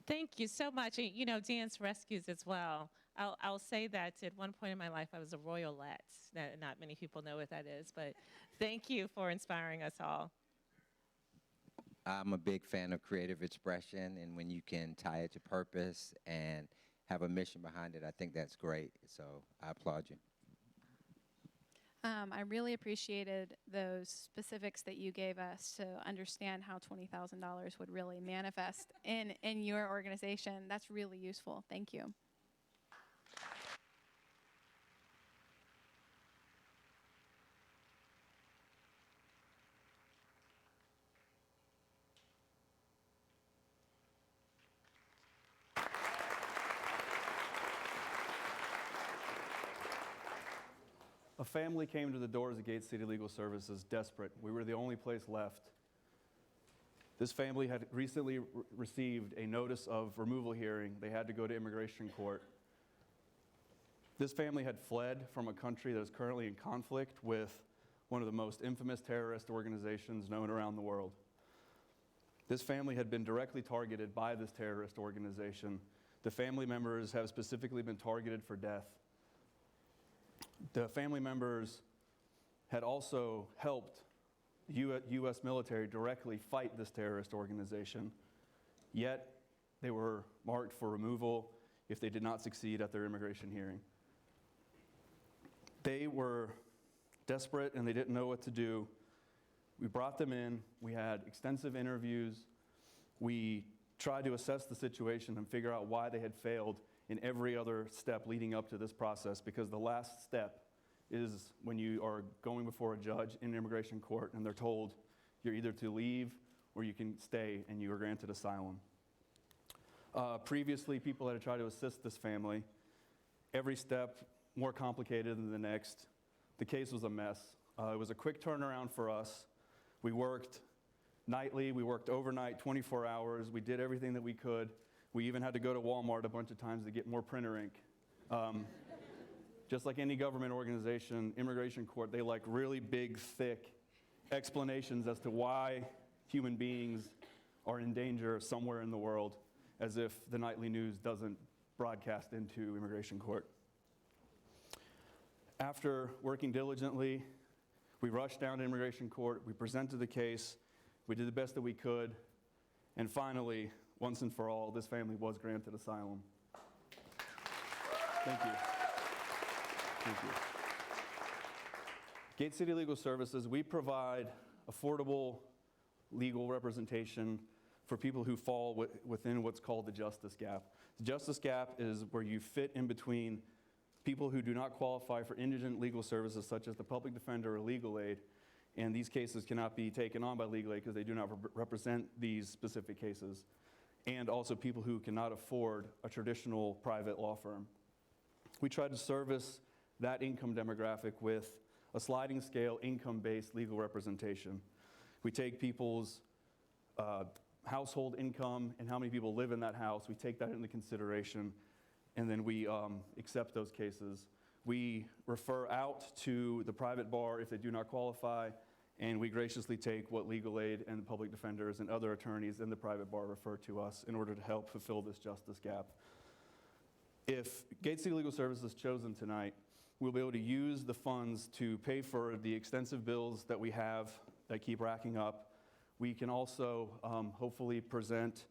Thank you so much. And, you know, dance rescues as well. I'll say that at one point in my life, I was a royalette. Not many people know what that is, but thank you for inspiring us all. I'm a big fan of creative expression, and when you can tie it to purpose and have a mission behind it, I think that's great. So I applaud you. I really appreciated those specifics that you gave us to understand how $20,000 would really manifest in your organization. That's really useful. Thank you. A family came to the doors of Gates City Legal Services desperate. We were the only place left. This family had recently received a notice of removal hearing. They had to go to immigration court. This family had fled from a country that is currently in conflict with one of the most infamous terrorist organizations known around the world. This family had been directly targeted by this terrorist organization. The family members have specifically been targeted for death. The family members had also helped the U.S. military directly fight this terrorist organization, yet they were marked for removal if they did not succeed at their immigration hearing. They were desperate and they didn't know what to do. We brought them in, we had extensive interviews, we tried to assess the situation and figure out why they had failed in every other step leading up to this process, because the last step is when you are going before a judge in immigration court and they're told you're either to leave or you can stay and you are granted asylum. Previously, people had tried to assist this family. Every step more complicated than the next. The case was a mess. It was a quick turnaround for us. We worked nightly, we worked overnight, 24 hours. We did everything that we could. We even had to go to Walmart a bunch of times to get more printer ink. Just like any government organization, immigration court, they like really big, thick explanations as to why human beings are in danger somewhere in the world, as if the nightly news doesn't broadcast into immigration court. After working diligently, we rushed down to immigration court, we presented the case, we did the best that we could, and finally, once and for all, this family was granted asylum. Thank you. Thank you. Gate City Legal Services, we provide affordable legal representation for people who fall within what's called the justice gap. The justice gap is where you fit in between people who do not qualify for indigent legal services such as the public defender or legal aid, and these cases cannot be taken on by legal aid because they do not represent these specific cases, and also people who cannot afford a traditional private law firm. We try to service that income demographic with a sliding scale income-based legal representation. We take people's household income and how many people live in that house, we take that into consideration, and then we accept those cases. We refer out to the private bar if they do not qualify, and we graciously take what legal aid and public defenders and other attorneys in the private bar refer to us in order to help fulfill this justice gap. If Gate City Legal Services is chosen tonight, we'll be able to use the funds to pay for the extensive bills that we have that keep racking up. We can also hopefully present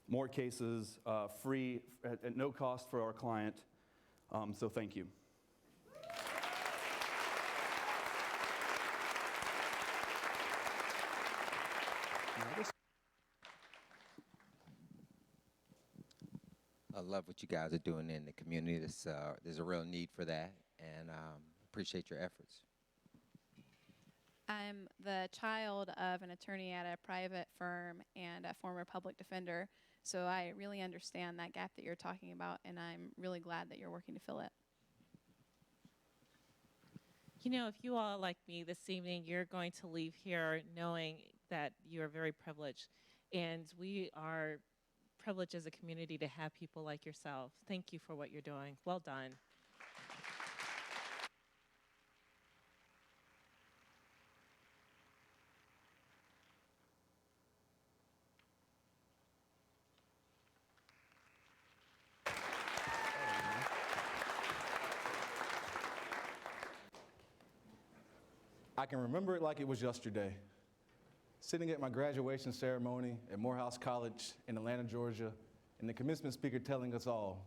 more cases free at no cost for our client. So thank you. I love what you guys are doing in the community. There's a real need for that, and appreciate your efforts. I'm the child of an attorney at a private firm and a former public defender, so I really understand that gap that you're talking about, and I'm really glad that you're working to fill it. You know, if you all, like me this evening, you're going to leave here knowing that you are very privileged, and we are privileged as a community to have people like yourself. Thank you for what you're doing. Well done. I can remember it like it was yesterday. Sitting at my graduation ceremony at Morehouse College in Atlanta, Georgia, and the commencement speaker telling us all,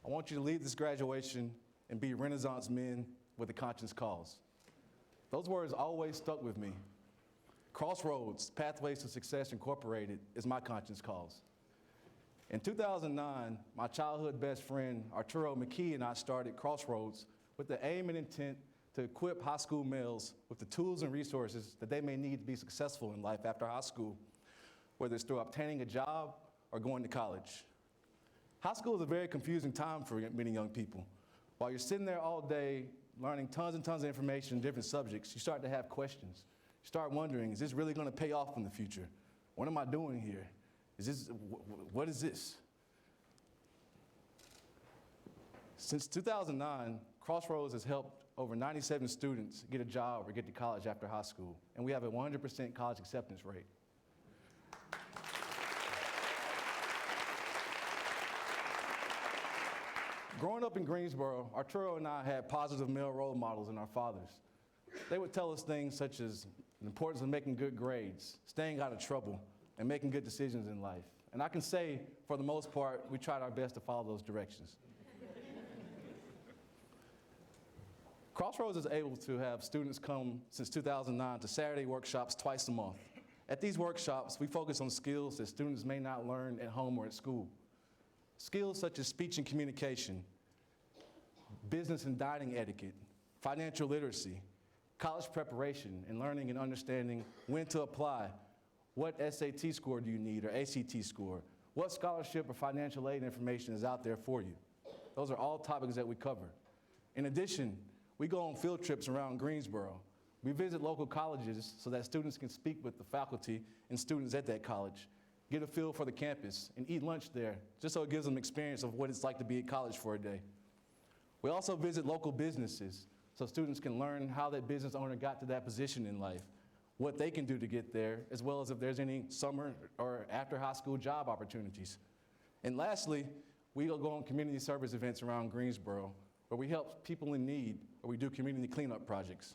I want you to leave this graduation and be Renaissance men with a conscience cause. Those words always stuck with me. Crossroads, Pathways to Success Incorporated is my conscience cause. In 2009, my childhood best friend, Arturo McKee, and I started Crossroads with the aim and intent to equip high school males with the tools and resources that they may need to be successful in life after high school, whether it's through obtaining a job or going to college. High school is a very confusing time for many young people. While you're sitting there all day learning tons and tons of information in different subjects, you start to have questions. You start wondering, is this really gonna pay off in the future? What am I doing here? What is this? Since 2009, Crossroads has helped over 97 students get a job or get to college after high school, and we have a 100% college acceptance rate. Growing up in Greensboro, Arturo and I had positive male role models in our fathers. They would tell us things such as the importance of making good grades, staying out of trouble, and making good decisions in life. And I can say, for the most part, we tried our best to follow those directions. Crossroads is able to have students come since 2009 to Saturday workshops twice a month. At these workshops, we focus on skills that students may not learn at home or at school. Skills such as speech and communication, business and dining etiquette, financial literacy, college preparation, and learning and understanding when to apply. What SAT score do you need, or ACT score? What scholarship or financial aid information is out there for you? Those are all topics that we cover. In addition, we go on field trips around Greensboro. We visit local colleges so that students can speak with the faculty and students at that college, get a feel for the campus, and eat lunch there, just so it gives them experience of what it's like to be at college for a day. We also visit local businesses so students can learn how that business owner got to that position in life, what they can do to get there, as well as if there's any summer or after high school job opportunities. And lastly, we go on community service events around Greensboro where we help people in need, or we do community cleanup projects.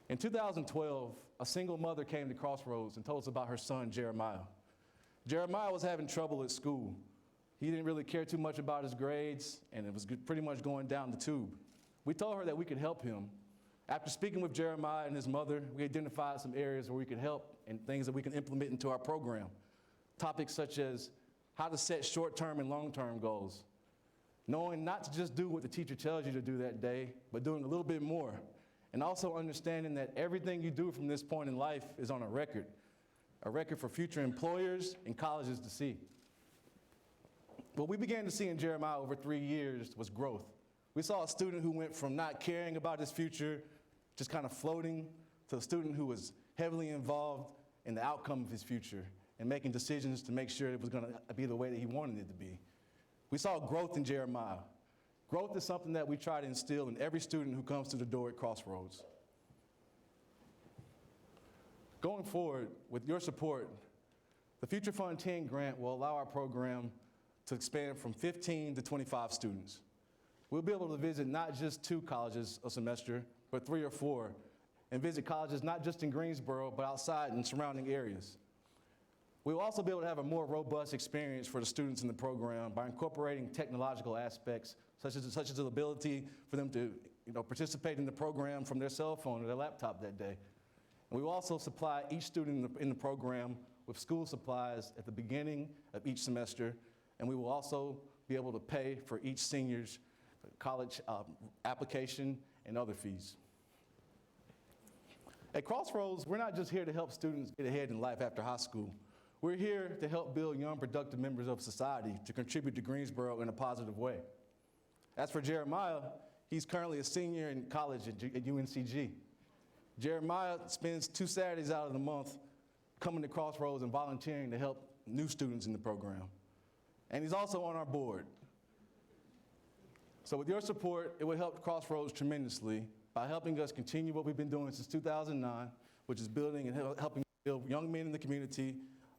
In 2012, a single mother came to Crossroads and told us about her son, Jeremiah. Jeremiah was having trouble at school. He didn't really care too much about his grades, and it was pretty much going down the tube. We told her that we could help him. After speaking with Jeremiah and his mother, we identified some areas where we could help and things that we can implement into our program. Topics such as how to set short-term and long-term goals, knowing not to just do what the teacher tells you to do that day, but doing a little bit more, and also understanding that everything you do from this point in life is on a record for future employers and colleges to see. What we began to see in Jeremiah over 3 years was growth. We saw a student who went from not caring about his future, just kind of floating, to a student who was heavily involved in the outcome of his future and making decisions to make sure it was going to be the way that he wanted it to be. We saw growth in Jeremiah. Growth is something that we try to instill in every student who comes to the door at Crossroads. Going forward, with your support, the Future Fund 10 grant will allow our program to expand from 15 to 25 students. We'll be able to visit not just 2 colleges a semester, but 3 or 4, and visit colleges not just in Greensboro, but outside in surrounding areas. We will also be able to have a more robust experience for the students in the program by incorporating technological aspects, such as the ability for them to participate in the program from their cell phone or their laptop that day. And we will also supply each student in the program with school supplies at the beginning of each semester, and we will also be able to pay for each senior's college application and other fees. At Crossroads, we're not just here to help students get ahead in life after high school. We're here to help build young, productive members of society to contribute to Greensboro in a positive way. As for Jeremiah, he's currently a senior in college at UNCG. Jeremiah spends 2 Saturdays out of the month coming to Crossroads and volunteering to help new students in the program. And he's also on our board. So with your support, it will help Crossroads tremendously by helping us continue what we've been doing since 2009, which is building and helping build young men in the community,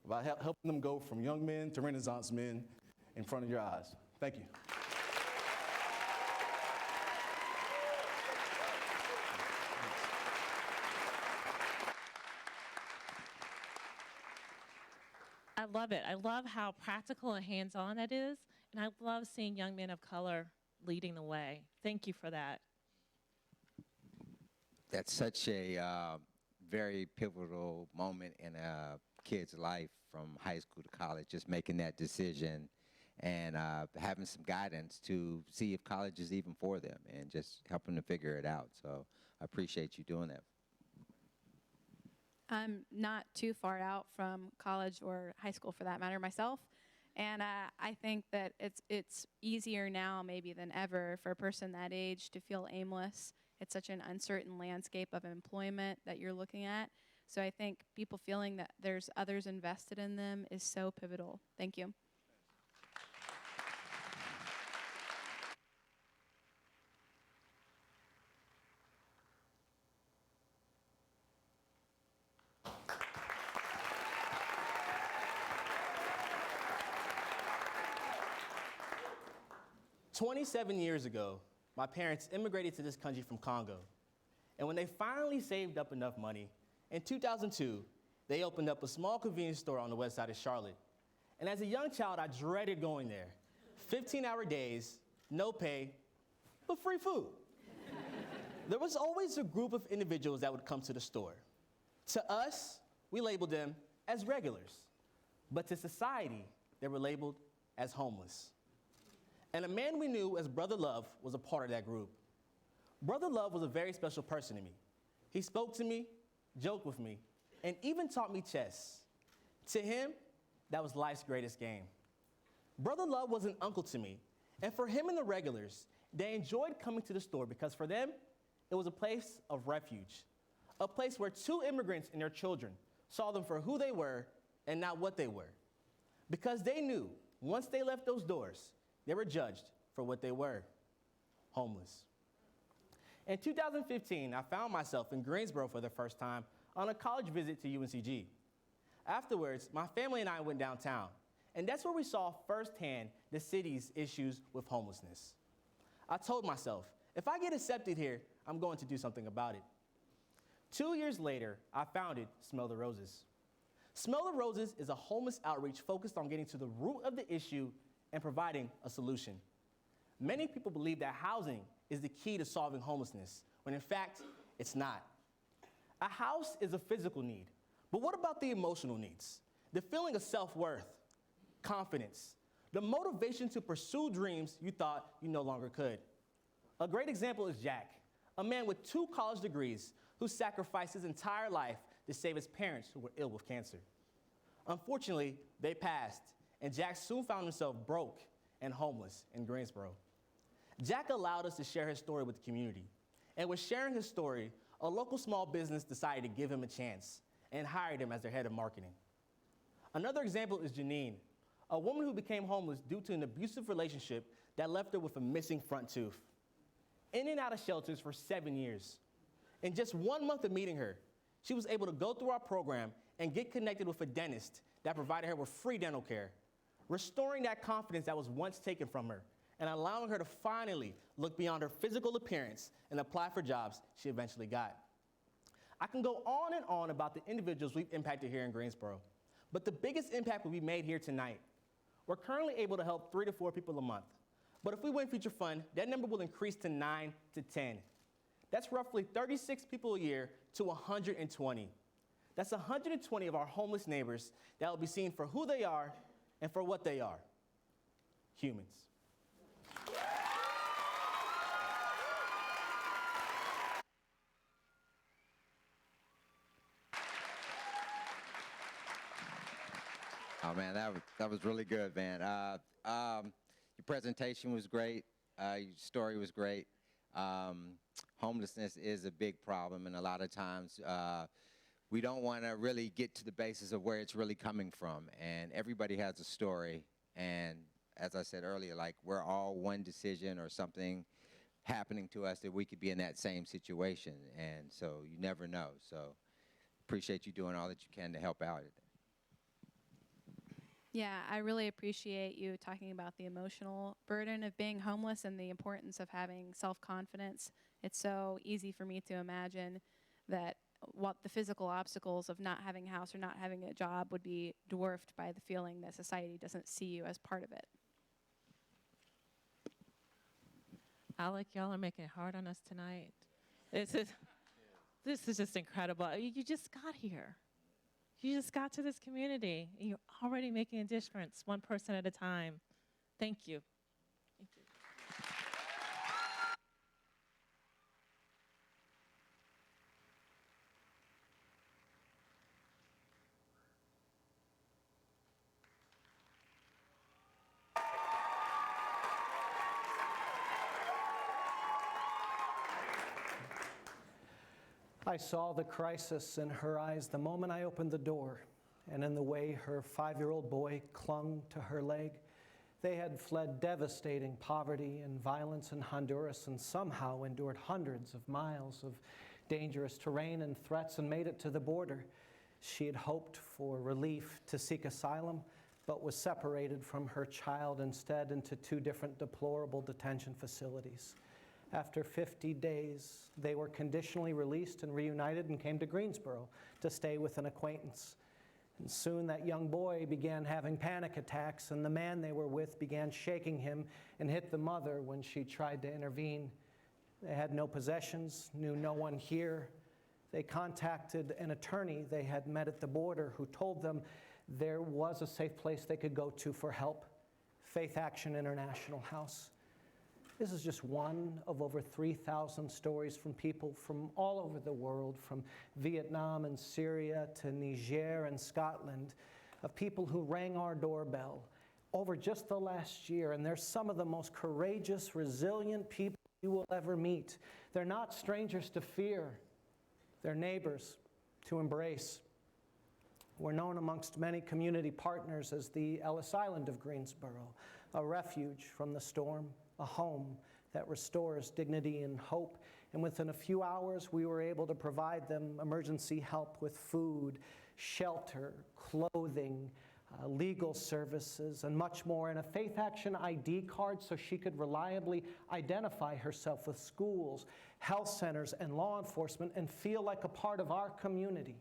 by helping them go from young men to Renaissance men in front of your eyes. Thank you. I love it. I love how practical and hands-on it is, and I love seeing young men of color leading the way. Thank you for that. That's such a very pivotal moment in a kid's life from high school to college, just making that decision and having some guidance to see if college is even for them and just helping them to figure it out. So I appreciate you doing that. I'm not too far out from college or high school for that matter myself. And I think that it's easier now maybe than ever for a person that age to feel aimless. It's such an uncertain landscape of employment that you're looking at. So I think people feeling that there's others invested in them is so pivotal. Thank you. 27 years ago, my parents immigrated to this country from Congo. And when they finally saved up enough money, in 2002, they opened up a small convenience store on the west side of Charlotte. And as a young child, I dreaded going there. 15-hour days, no pay, but free food. There was always a group of individuals that would come to the store. To us, we labeled them as regulars. But to society, they were labeled as homeless. And a man we knew as Brother Love was a part of that group. Brother Love was a very special person to me. He spoke to me, joked with me, and even taught me chess. To him, that was life's greatest game. Brother Love was an uncle to me, and for him and the regulars, they enjoyed coming to the store because for them, it was a place of refuge, a place where two immigrants and their children saw them for who they were and not what they were. Because they knew once they left those doors, they were judged for what they were, homeless. In 2015, I found myself in Greensboro for the first time on a college visit to UNCG. Afterwards, my family and I went downtown, and that's where we saw firsthand the city's issues with homelessness. I told myself, if I get accepted here, I'm going to do something about it. 2 years later, I founded Smell the Roses. Smell the Roses is a homeless outreach focused on getting to the root of the issue and providing a solution. Many people believe that housing is the key to solving homelessness, when in fact, it's not. A house is a physical need, but what about the emotional needs? The feeling of self-worth, confidence, the motivation to pursue dreams you thought you no longer could. A great example is Jack, a man with 2 college degrees who sacrificed his entire life to save his parents who were ill with cancer. Unfortunately, they passed, and Jack soon found himself broke and homeless in Greensboro. Jack allowed us to share his story with the community, and with sharing his story, a local small business decided to give him a chance and hired him as their head of marketing. Another example is Janine, a woman who became homeless due to an abusive relationship that left her with a missing front tooth. In and out of shelters for 7 years. In just 1 month of meeting her, she was able to go through our program and get connected with a dentist that provided her with free dental care, restoring that confidence that was once taken from her and allowing her to finally look beyond her physical appearance and apply for jobs she eventually got. I can go on and on about the individuals we've impacted here in Greensboro, but the biggest impact will be made here tonight. We're currently able to help 3 to 4 people a month, but if we win Future Fund, that number will increase to 9 to 10. That's roughly 36 people a year to 120. That's 120 of our homeless neighbors that will be seen for who they are and for what they are, humans. Oh man, that was really good, man. Your presentation was great. Your story was great. Homelessness is a big problem, and a lot of times we don't want to really get to the basis of where it's really coming from. And everybody has a story. And as I said earlier, like we're all one decision or something happening to us that we could be in that same situation. And so you never know. So appreciate you doing all that you can to help out. Yeah, I really appreciate you talking about the emotional burden of being homeless and the importance of having self-confidence. It's so easy for me to imagine that what the physical obstacles of not having a house or not having a job would be dwarfed by the feeling that society doesn't see you as part of it. Alec, y'all are making it hard on us tonight. This is just incredible. You just got here. You just got to this community. And you're already making a difference, one person at a time. Thank you. Thank you. I saw the crisis in her eyes the moment I opened the door, and in the way her 5-year-old boy clung to her leg. They had fled devastating poverty and violence in Honduras and somehow endured hundreds of miles of dangerous terrain and threats and made it to the border. She had hoped for relief to seek asylum, but was separated from her child instead into 2 different deplorable detention facilities. After 50 days, they were conditionally released and reunited and came to Greensboro to stay with an acquaintance. And soon that young boy began having panic attacks, and the man they were with began shaking him and hit the mother when she tried to intervene. They had no possessions, knew no one here. They contacted an attorney they had met at the border who told them there was a safe place they could go to for help, Faith Action International House. This is just one of over 3,000 stories from people from all over the world, from Vietnam and Syria to Niger and Scotland, of people who rang our doorbell over just the last year. And they're some of the most courageous, resilient people you will ever meet. They're not strangers to fear. They're neighbors to embrace. We're known amongst many community partners as the Ellis Island of Greensboro, a refuge from the storm, a home that restores dignity and hope. And within a few hours, we were able to provide them emergency help with food, shelter, clothing, legal services, and much more, and a Faith Action ID card so she could reliably identify herself with schools, health centers, and law enforcement and feel like a part of our community.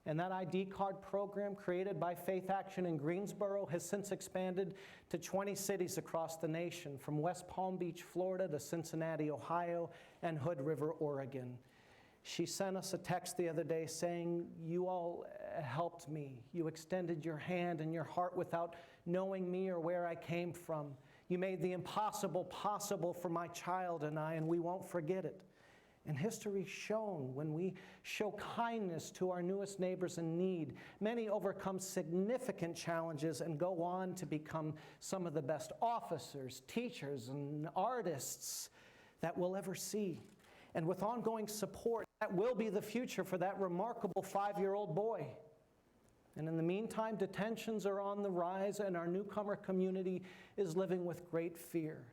And that ID card program created by Faith Action in Greensboro has since expanded to 20 cities across the nation, from West Palm Beach, Florida to Cincinnati, Ohio, and Hood River, Oregon. She sent us a text the other day saying, "You all helped me. You extended your hand and your heart without knowing me or where I came from. You made the impossible possible for my child and I, and we won't forget it." And history's shown when we show kindness to our newest neighbors in need, many overcome significant challenges and go on to become some of the best officers, teachers, and artists that we'll ever see. And with ongoing support, that will be the future for that remarkable 5-year-old boy. And in the meantime, detentions are on the rise, and our newcomer community is living with great fear.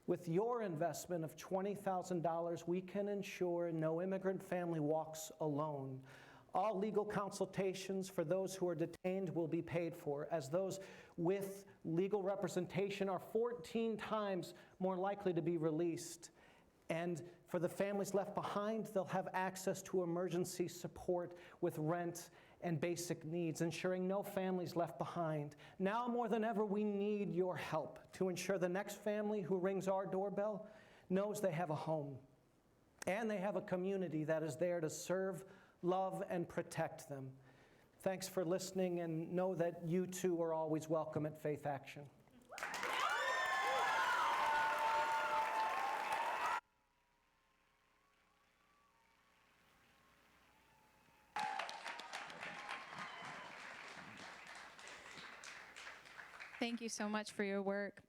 With your investment of $20,000, we can ensure no immigrant family walks alone. All legal consultations for those who are detained will be paid for, as those with legal representation are 14 times more likely to be released. And for the families left behind, they'll have access to emergency support with rent and basic needs, ensuring no families left behind. Now more than ever, we need your help to ensure the next family who rings our doorbell knows they have a home and they have a community that is there to serve, love, and protect them. Thanks for listening, and know that you too are always welcome at Faith Action. Thank you so much for your work.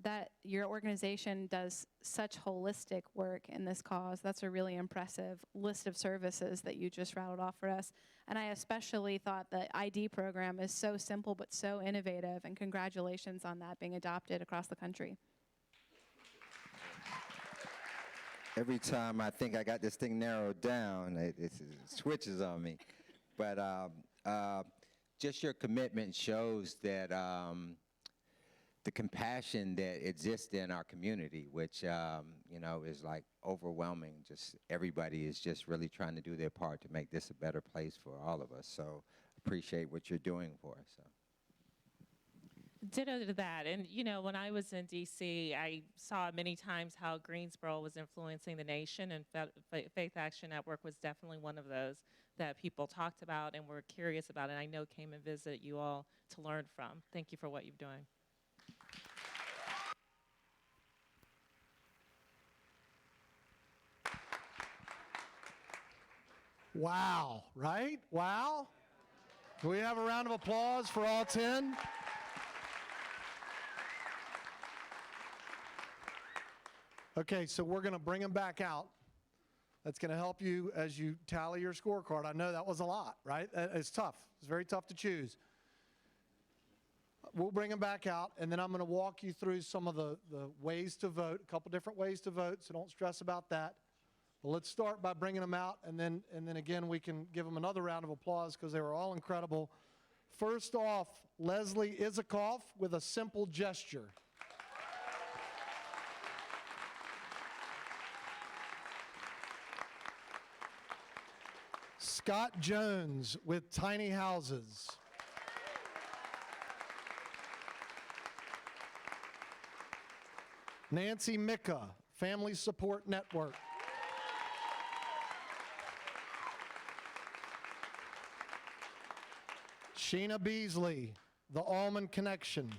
That your organization does such holistic work in this cause. That's a really impressive list of services that you just rattled off for us. And I especially thought the ID program is so simple but so innovative, and congratulations on that being adopted across the country. Every time I think I got this thing narrowed down, it switches on me. But just your commitment shows that the compassion that exists in our community, which is like overwhelming. Just everybody is just really trying to do their part to make this a better place for all of us. So appreciate what you're doing for us. So. Ditto to that. And, when I was in D.C., I saw many times how Greensboro was influencing the nation, and Faith Action Network was definitely one of those that people talked about and were curious about, and I know came and visited you all to learn from. Thank you for what you're doing. Wow, right? Wow. Can we have a round of applause for all 10? Okay, so we're going to bring them back out. That's going to help you as you tally your scorecard. I know that was a lot, right? It's tough. It's very tough to choose. We'll bring them back out, and then I'm going to walk you through some of the ways to vote, a couple different ways to vote, so don't stress about that. But let's start by bringing them out, and then again, we can give them another round of applause because they were all incredible First off, Leslie Izikoff with a simple gesture. Scott Jones with tiny houses. Nancy Micka, Family Support Network. Sheena Beasley, The Almond Connection.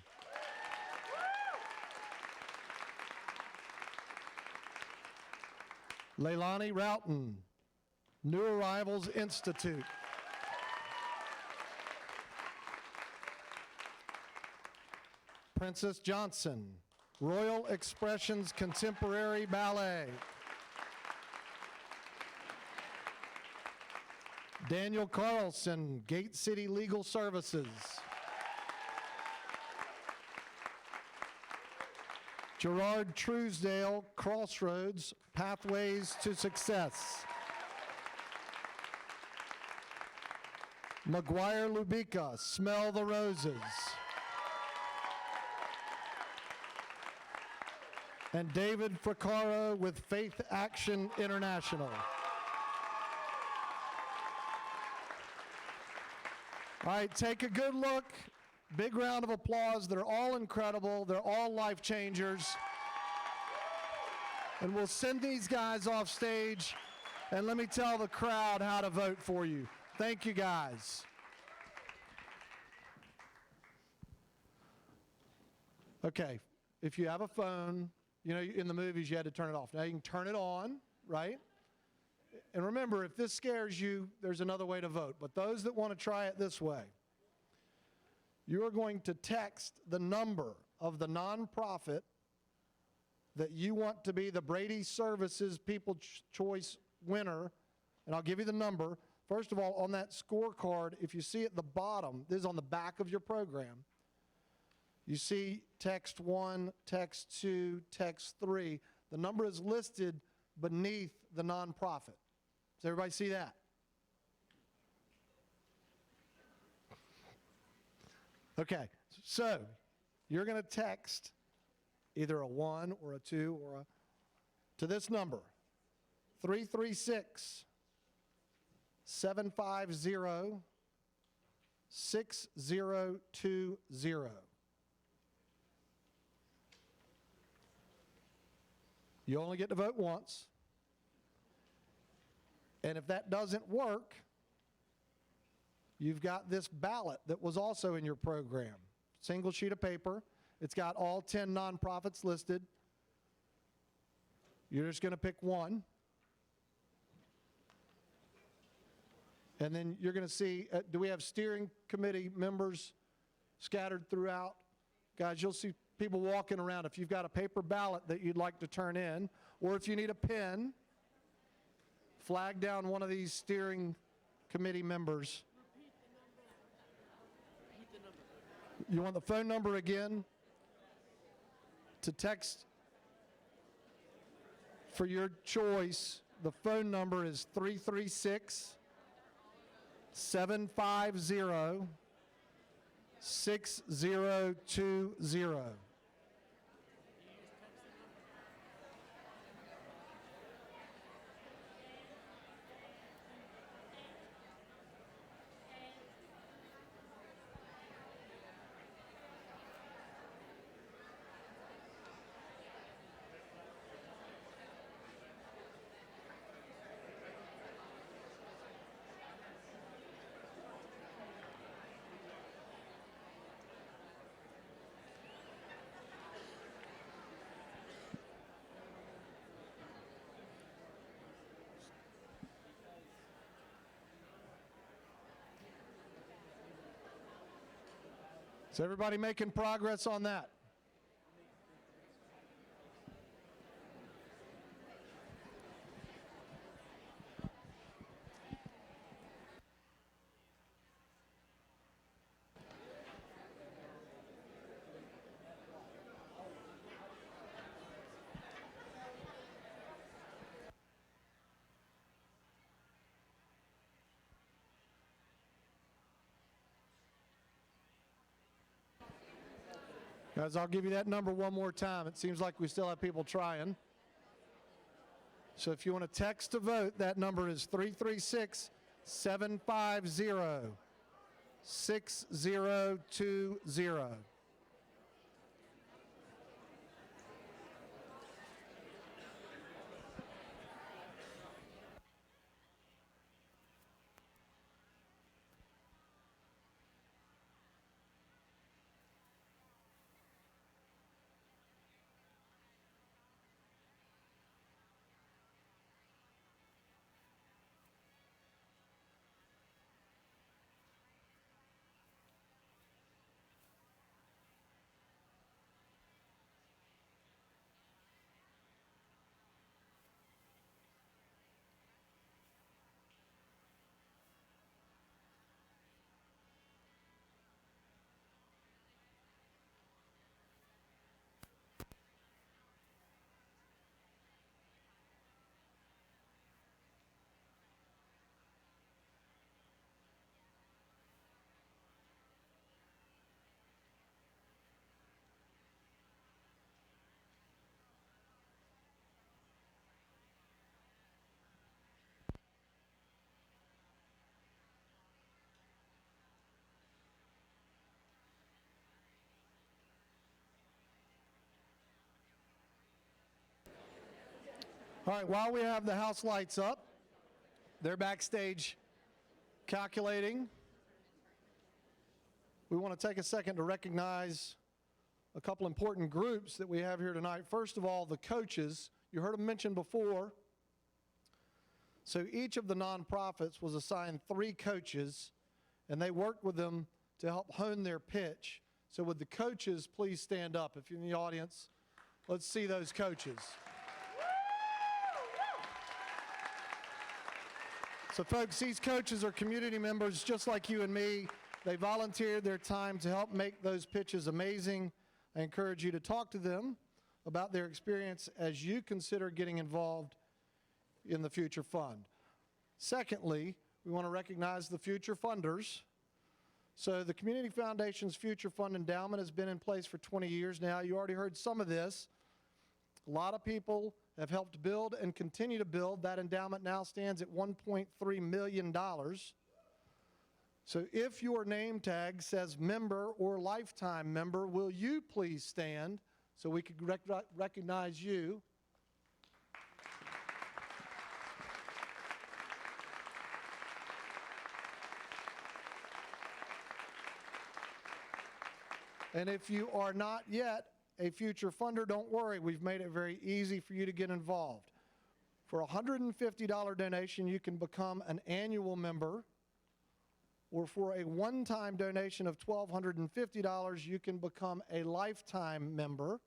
Leilani Roughton, New Arrivals Institute. Princess Johnson, Royal Expressions Contemporary Ballet. Daniel Carlson, Gate City Legal Services. Gerard Truesdale, Crossroads, Pathways to Success. McGuire Lubica, Smell the Roses. And David Fracaro with Faith Action International. All right, take a good look. Big round of applause. They're all incredible. They're all life changers. And we'll send these guys off stage, and let me tell the crowd how to vote for you. Thank you, guys. Okay, if you have a phone, you know, in the movies you had to turn it off. Now you can turn it on, right? And remember, if this scares you, there's another way to vote. But those that want to try it this way, you are going to text the number of the nonprofit that you want to be the Brady Services People's Choice winner, and I'll give you the number. First of all, on that scorecard, if you see at the bottom, this is on the back of your program, you see text 1, text 2, text 3. The number is listed beneath the nonprofit. Does everybody see that? Okay, so you're going to text either a 1 or a 2 or a to this number, 336 750 6020. You only get to vote once. And if that doesn't work, you've got this ballot that was also in your program. Single sheet of paper. It's got all 10 nonprofits listed. You're just going to pick one. And then you're going to see, do we have steering committee members scattered throughout? Guys, you'll see people walking around. If you've got a paper ballot that you'd like to turn in, or if you need a pen, flag down one of these steering committee members. You want the phone number again? To text for your choice, the phone number is 336 750 6020. Is everybody making progress on that? Guys, I'll give you that number one more time. It seems like we still have people trying. So if you want to text to vote, that number is 336-750-6020. All right, while we have the house lights up, they're backstage calculating. We want to take a second to recognize a couple important groups that we have here tonight. First of all, the coaches. You heard them mentioned before. So each of the nonprofits was assigned 3 coaches, and they worked with them to help hone their pitch. So would the coaches please stand up? If you're in the audience, let's see those coaches. So folks, these coaches are community members just like you and me. They volunteered their time to help make those pitches amazing. I encourage you to talk to them about their experience as you consider getting involved in the Future Fund. Secondly, we want to recognize the future funders. So the Community Foundation's Future Fund Endowment has been in place for 20 years now. You already heard some of this. A lot of people have helped build and continue to build. That endowment now stands at $1.3 million. So if your name tag says member or lifetime member, will you please stand so we can recognize you? And if you are not yet a future funder, don't worry. We've made it very easy for you to get involved. For a $150 donation, you can become an annual member, or for a one-time donation of $1,250, you can become a lifetime member.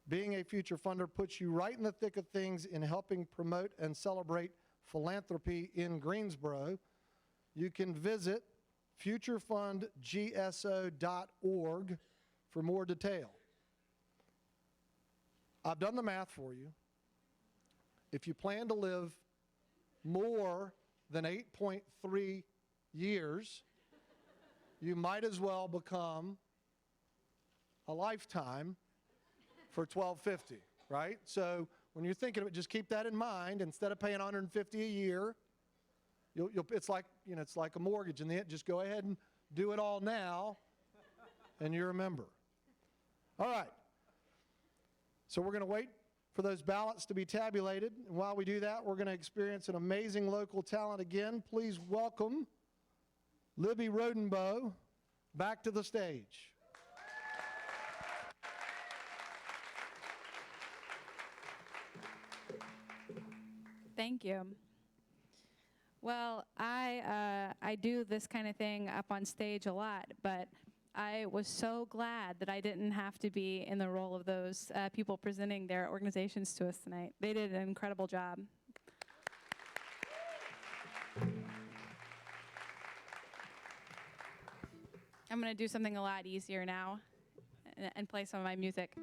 Being a future funder puts you right in the thick of things in helping promote and celebrate philanthropy in Greensboro. You can visit futurefundgso.org for more detail. I've done the math for you. If you plan to live more than 8.3 years, you might as well become a lifetime for $1,250, right? So when you're thinking of it, just keep that in mind. Instead of paying $150 a year, it's like, it's like a mortgage. In the end, just go ahead and do it all now, and you're a member. All right. So we're going to wait for those ballots to be tabulated. And while we do that, we're going to experience an amazing local talent again. Please welcome Libby Rodenbow back to the stage. Thank you. Well, I do this kind of thing up on stage a lot, but I was so glad that I didn't have to be in the role of those people presenting their organizations to us tonight. They did an incredible job. I'm going to do something a lot easier now and play some of my music.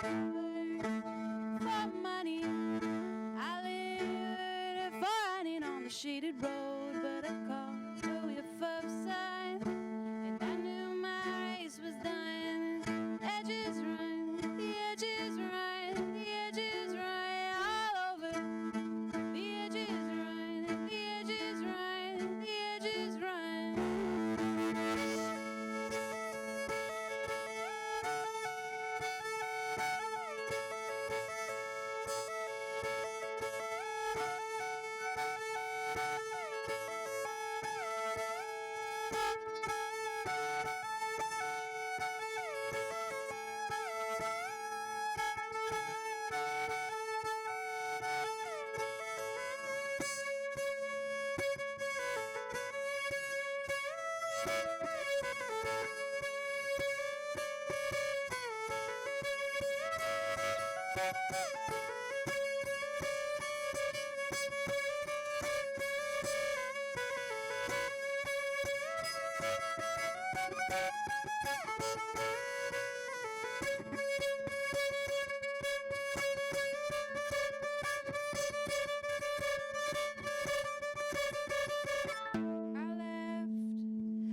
for money. I lived for running on the shaded road, but I caught the whiff of sun, and I knew my race was done. Edges run, the edges run, the edges run all over. The edges run, the edges run, the edges run.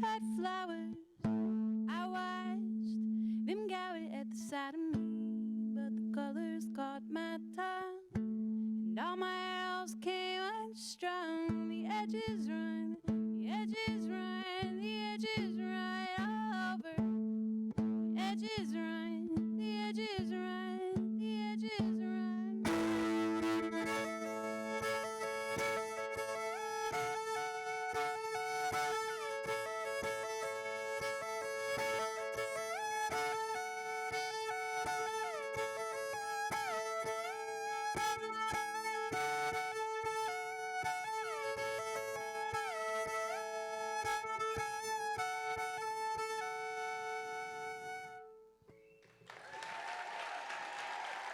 Had flowers, I watched them gather at the side of me, but the colors caught my tongue, and all my arrows came unstrung. The edges run, the edges run, the edges run all over. The edges run, the edges run, the edges run.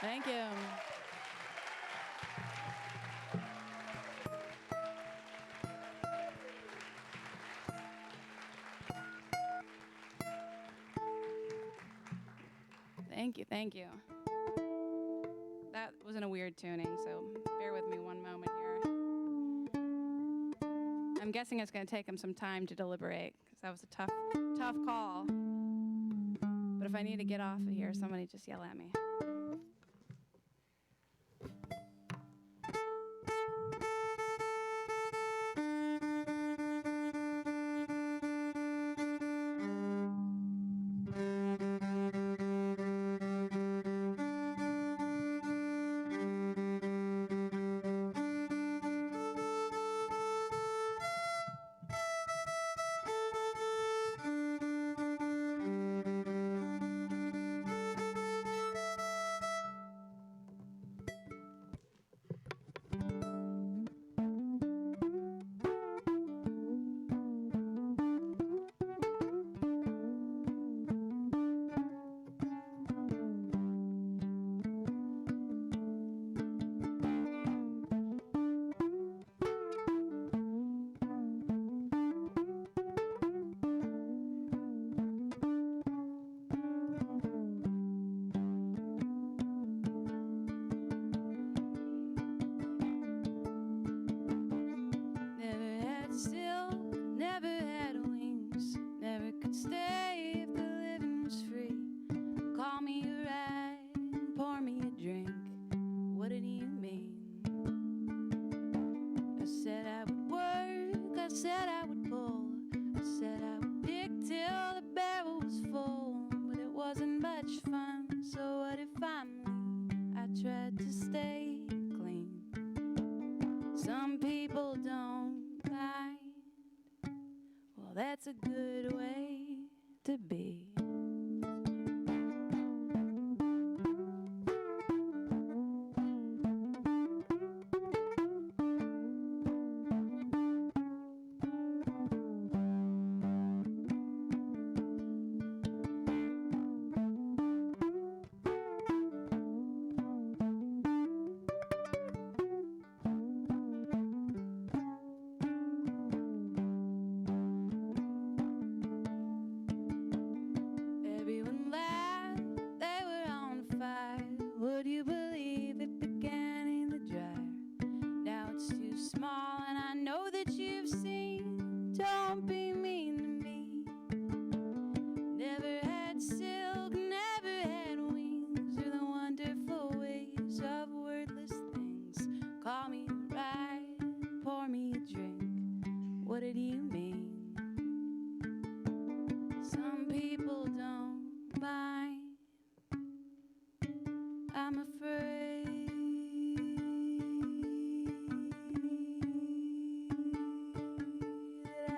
Thank you. Thank you, thank you. That was in a weird tuning, so bear with me one moment here. I'm guessing it's going to take him some time to deliberate, because that was a tough call. But if I need to get off of here, somebody just yell at me. That's a good way to be. people don't mind. I'm afraid that I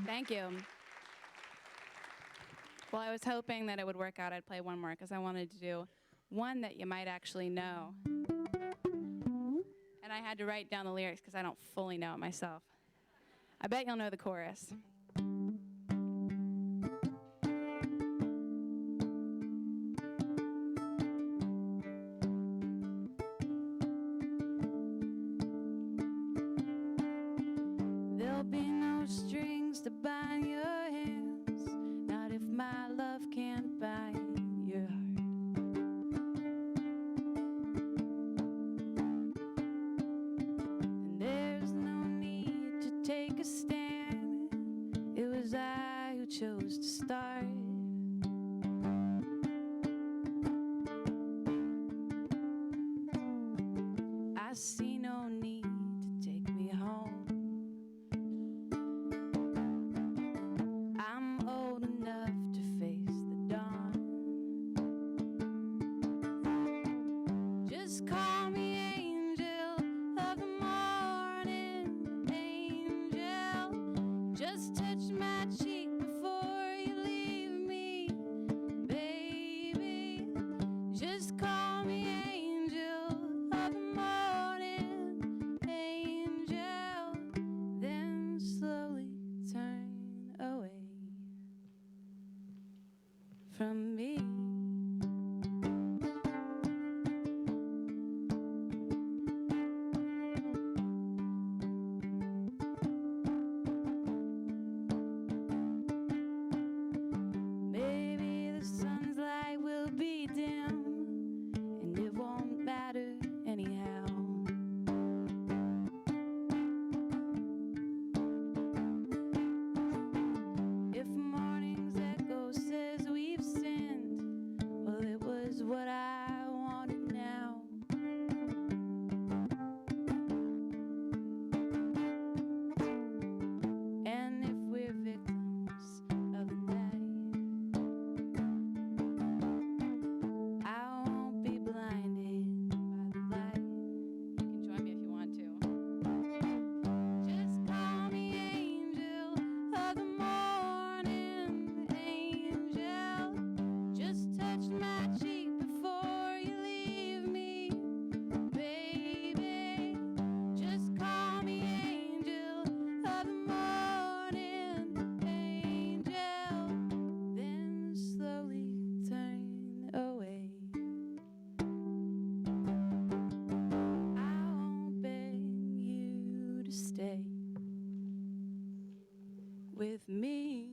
Thank you. Well, I was hoping that it would work out. I'd play one more because I wanted to do one that you might actually know. And I had to write down the lyrics because I don't fully know it myself. I bet you'll know the chorus. There'll be no strings to bind your hands, not if my love can't bind your heart. And there's no need to take a stand, it was I who chose to start. I see no need to take me home. I'm old enough to face the dawn. Just call me angel of the morning, angel. Just touch my cheek before you leave me, baby. Just call me angel of the morning, angel. Then slowly turn away from me. Maybe the sun's light will be dim, and it won't matter anyhow. If morning's echo says we've sinned, well, it was what I wanted now. And if we're victims of the night, I won't be blinded by the light. You can join me if you want to. Just call me angel of the morning, angel. Just touch my cheek before you leave me, baby. Just call me angel of the morning, angel. Then slowly turn away. I won't beg you to stay with me.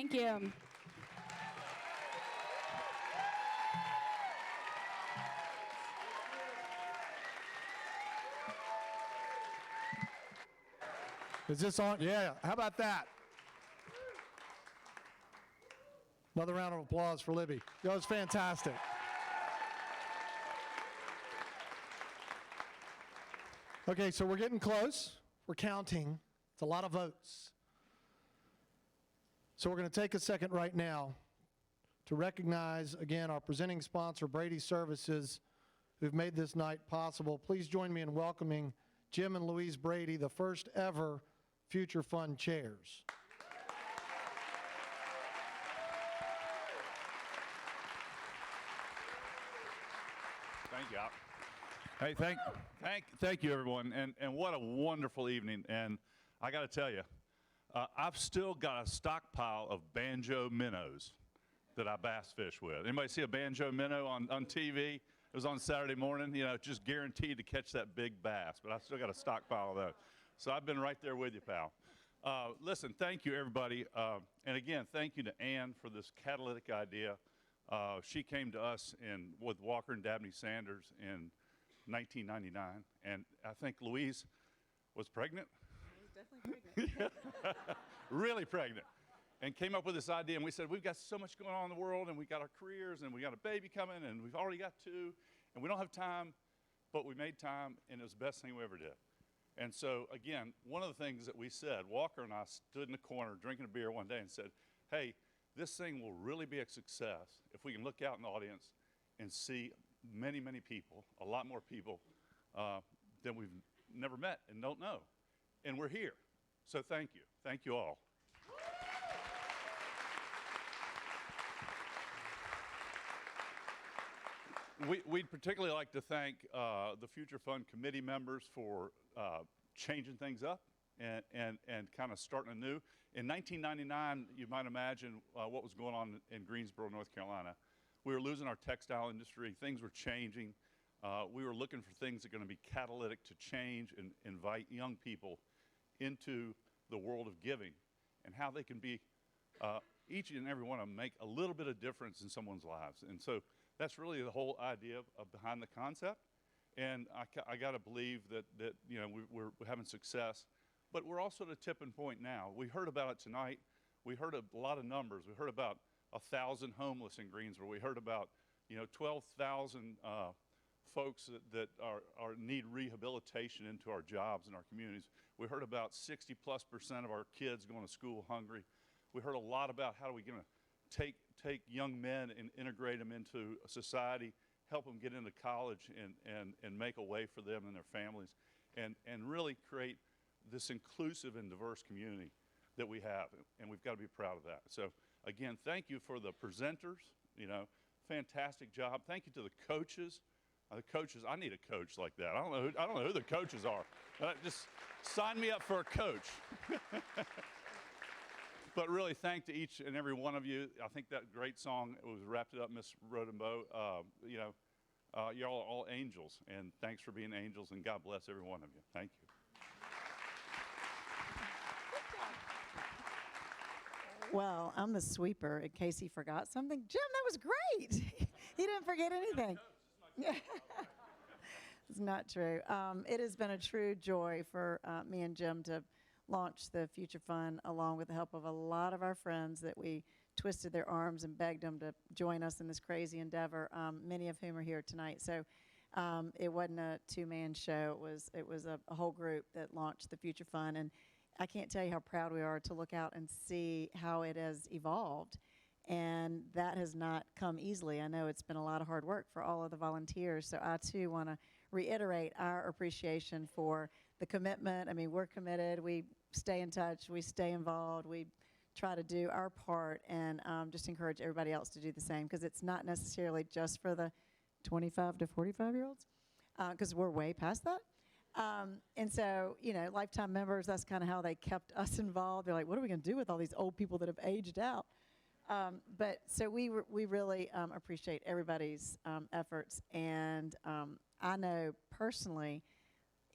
Thank you. Is this on? Yeah, how about that? Another round of applause for Libby. That was fantastic. Okay, so we're getting close. We're counting. It's a lot of votes. So we're going to take a second right now to recognize, again, our presenting sponsor, Brady Services, who've made this night possible. Please join me in welcoming Jim and Louise Brady, the first ever Future Fund chairs. Thank you. Hey, thank you, everyone, and what a wonderful evening. And I got to tell you, I've still got a stockpile of banjo minnows that I bass fish with. Anybody see a banjo minnow on TV? It was on Saturday morning. You know, just guaranteed to catch that big bass. But I still got a stockpile of those. So I've been right there with you, pal. Listen, thank you, everybody. And again, thank you to Ann for this catalytic idea. She came to us with Walker and Dabney Sanders in 1999, and I think Louise was pregnant. I was definitely pregnant. Really pregnant, and came up with this idea. And we said, we've got so much going on in the world, and we got our careers, and we got a baby coming, and we've already got two, and we don't have time, but we made time, and it was the best thing we ever did. And so, again, one of the things that we said, Walker and I stood in the corner drinking a beer one day and said, hey, this thing will really be a success if we can look out in the audience and see many, many people, a lot more people than we've never met and don't know. And we're here. So thank you. Thank you all. We'd particularly like to thank the Future Fund committee members for changing things up and kind of starting anew. In 1999, you might imagine what was going on in Greensboro, North Carolina. We were losing our textile industry. Things were changing. We were looking for things that are going to be catalytic to change and invite young people into the world of giving and how they can be, each and every one of them, make a little bit of difference in someone's lives. And so that's really the whole idea behind the concept. And I got to believe that you know, we're having success. But we're also at a tipping point now. We heard about it tonight. We heard a lot of numbers. We heard about 1,000 homeless in Greensboro. We heard about, you know, 12,000 folks that need rehabilitation into our jobs in our communities. We heard about 60+% of our kids going to school hungry. We heard a lot about how are we going to take young men and integrate them into society, help them get into college and make a way for them and their families, and really create this inclusive and diverse community that we have, and we've got to be proud of that. So again, thank you for the presenters, you know, fantastic job. Thank you to the coaches. I need a coach like that. I don't know who the coaches are. Just sign me up for a coach. But really, thank to each and every one of you. I think that great song, it was wrapped it up, Miss Rodenbow. You know, you're all angels, and thanks for being angels, and God bless every one of you. Thank you. Well, I'm the sweeper in case he forgot something. Jim, that was great. He didn't forget anything. It's not true. It has been a true joy for me and Jim to launch the Future Fund along with the help of a lot of our friends that we twisted their arms and begged them to join us in this crazy endeavor, many of whom are here tonight. So it wasn't a two-man show. It was a whole group that launched the Future Fund. And I can't tell you how proud we are to look out and see how it has evolved. And that has not come easily. I know it's been a lot of hard work for all of the volunteers. So I, too, want to reiterate our appreciation for the commitment. I mean, we're committed. We stay in touch. We stay involved. We try to do our part and just encourage everybody else to do the same, because it's not necessarily just for the 25 to 45-year-olds, because we're way past that. And so, you know, lifetime members, that's kind of how they kept us involved. They're like, what are we going to do with all these old people that have aged out? But so we really appreciate everybody's efforts. And I know personally,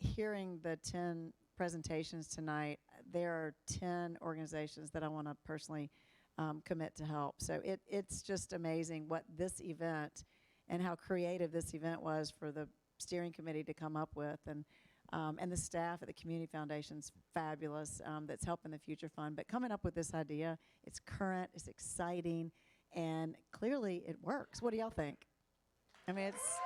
hearing the 10 presentations tonight, there are 10 organizations that I want to personally commit to help. So it's just amazing what this event and how creative this event was for the steering committee to come up with. And the staff at the Community Foundation's fabulous, that's helping the Future Fund. But coming up with this idea, it's current, it's exciting, and clearly it works. What do y'all think? I mean, it's...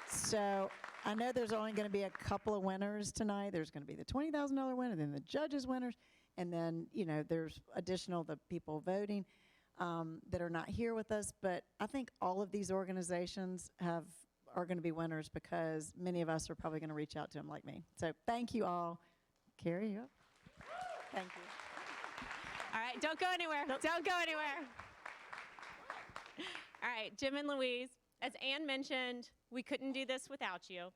So I know there's only going to be a couple of winners tonight. There's going to be the $20,000 winner, then the judges' winners, and then, you know, there's additional the people voting that are not here with us. But I think all of these organizations are going to be winners because many of us are probably going to reach out to them like me. So thank you all. Carrie, you up? Thank you. All right, don't go anywhere. Don't go anywhere. All right, Jim and Louise, as Ann mentioned, we couldn't do this without you.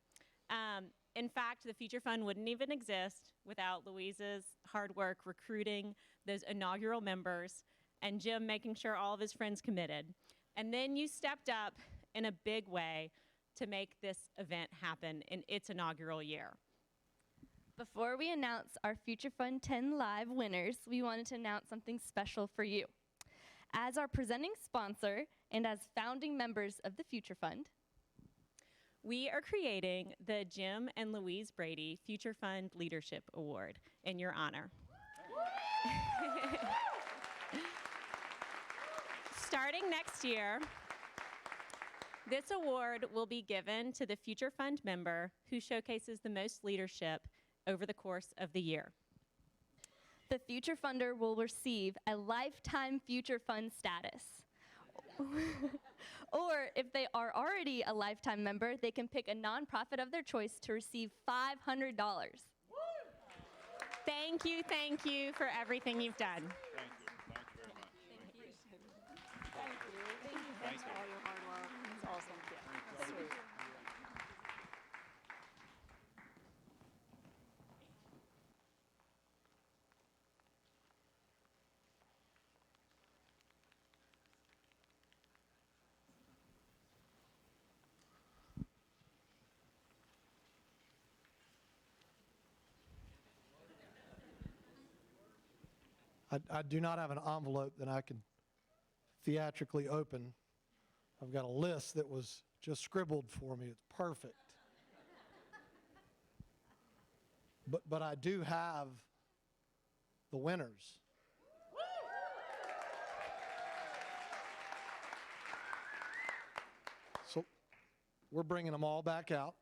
In fact, the Future Fund wouldn't even exist without Louise's hard work recruiting those inaugural members and Jim making sure all of his friends committed. And then you stepped up in a big way to make this event happen in its inaugural year. Before we announce our Future Fund 10 Live winners, we wanted to announce something special for you. As our presenting sponsor and as founding members of the Future Fund, we are creating the Jim and Louise Brady Future Fund Leadership Award in your honor. Starting next year, this award will be given to the Future Fund member who showcases the most leadership over the course of the year. the Future Funder will receive a lifetime Future Fund status. Or if they are already a lifetime member, they can pick a nonprofit of their choice to receive $500. Thank you for everything you've done. Thank you. Thank you very much. Thank you. Thanks for all your hard work. It's awesome. Yeah. Sweet. I do not have an envelope that I can theatrically open. I've got a list that was just scribbled for me. It's perfect. But I do have the winners. So we're bringing them all back out.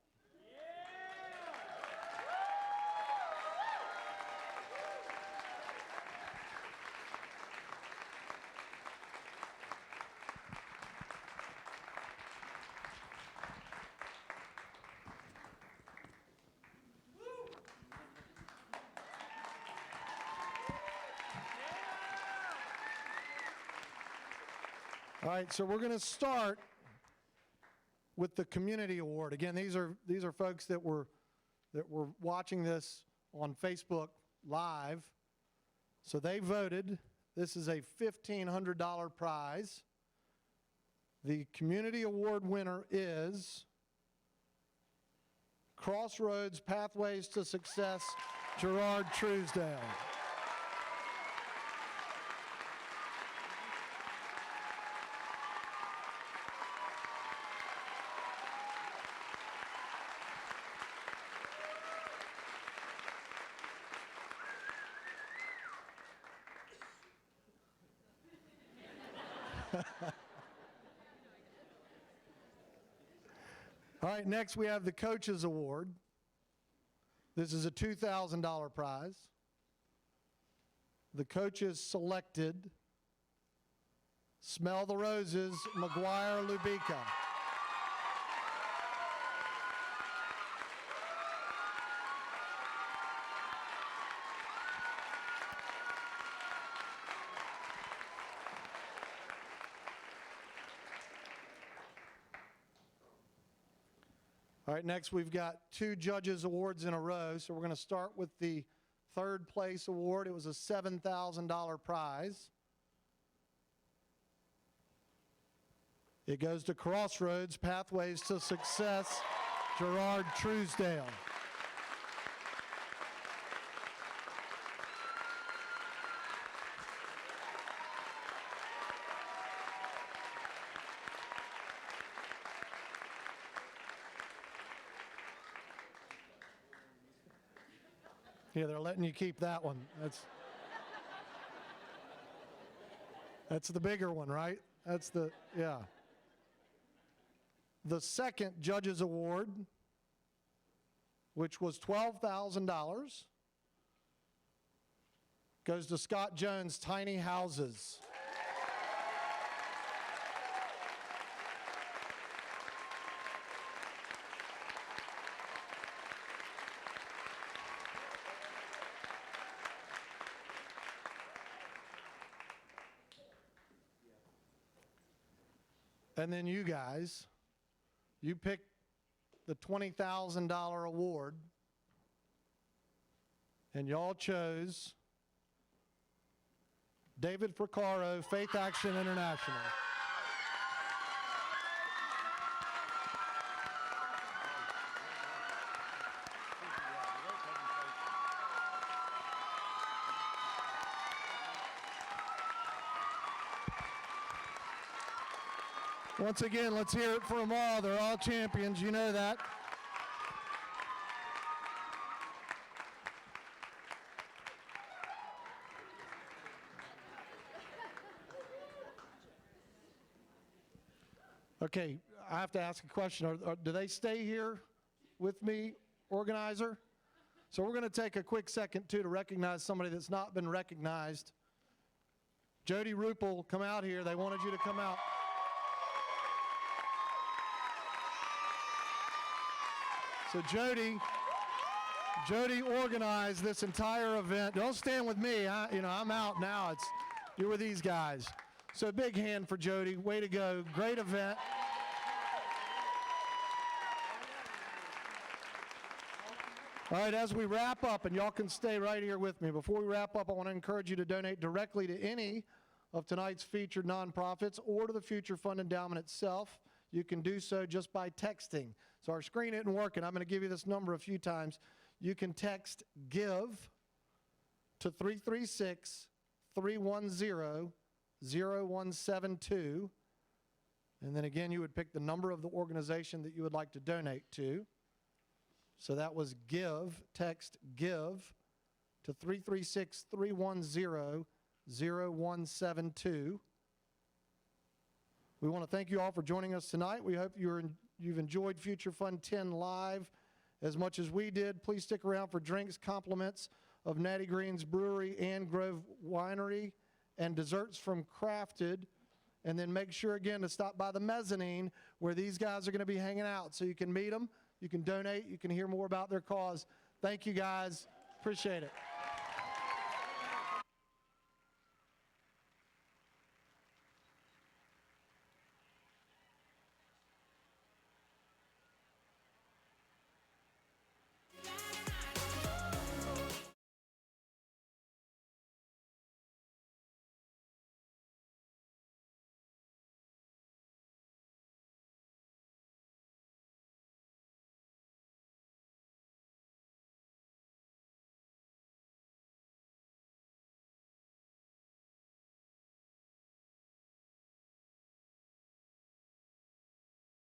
All right, so we're going to start with the Community Award. Again, these are folks that were watching this on Facebook Live. So they voted. This is a $1,500 prize. The Community Award winner is Crossroads Pathways to Success, Gerard Truesdale. All right, next we have the Coaches Award. This is a $2,000 prize. The coaches selected Smell the Roses, McGuire Lubica. All right, next we've got 2 Judges Awards in a row. So we're going to start with the third place award. It was a $7,000 prize. It goes to Crossroads Pathways to Success, Gerard Truesdale. Yeah, they're letting you keep that one. That's the bigger one, right? That's the, yeah. The second Judges Award, which was $12,000, goes to Scott Jones, Tiny Houses. And then you guys, you picked the $20,000 award, and y'all chose David Fricaro, Faith Action International. Once again, let's hear it for them all. They're all champions, you know that. Okay, I have to ask a question. Do they stay here with me, organizer? So we're going to take a quick second, too, to recognize somebody that's not been recognized. Jody Rupel, come out here. They wanted you to come out. So Jody organized this entire event. Don't stand with me. I'm out now. You're with these guys. So a big hand for Jody. Way to go. Great event. All right, as we wrap up, and y'all can stay right here with me. Before we wrap up, I want to encourage you to donate directly to any of tonight's featured nonprofits or to the Future Fund Endowment itself. You can do so just by texting. So our screen isn't working. I'm going to give you this number a few times. You can text GIVE to 336-310-0172. And then again, you would pick the number of the organization that you would like to donate to. So that was GIVE, text GIVE to 336-310-0172. We want to thank you all for joining us tonight. We hope you've enjoyed Future Fund 10 live as much as we did. Please stick around for drinks, compliments of Natty Green's Brewery and Grove Winery, and desserts from Crafted. And then make sure again to stop by the mezzanine where these guys are going to be hanging out so you can meet them, you can donate, you can hear more about their cause. Thank you guys. Appreciate it.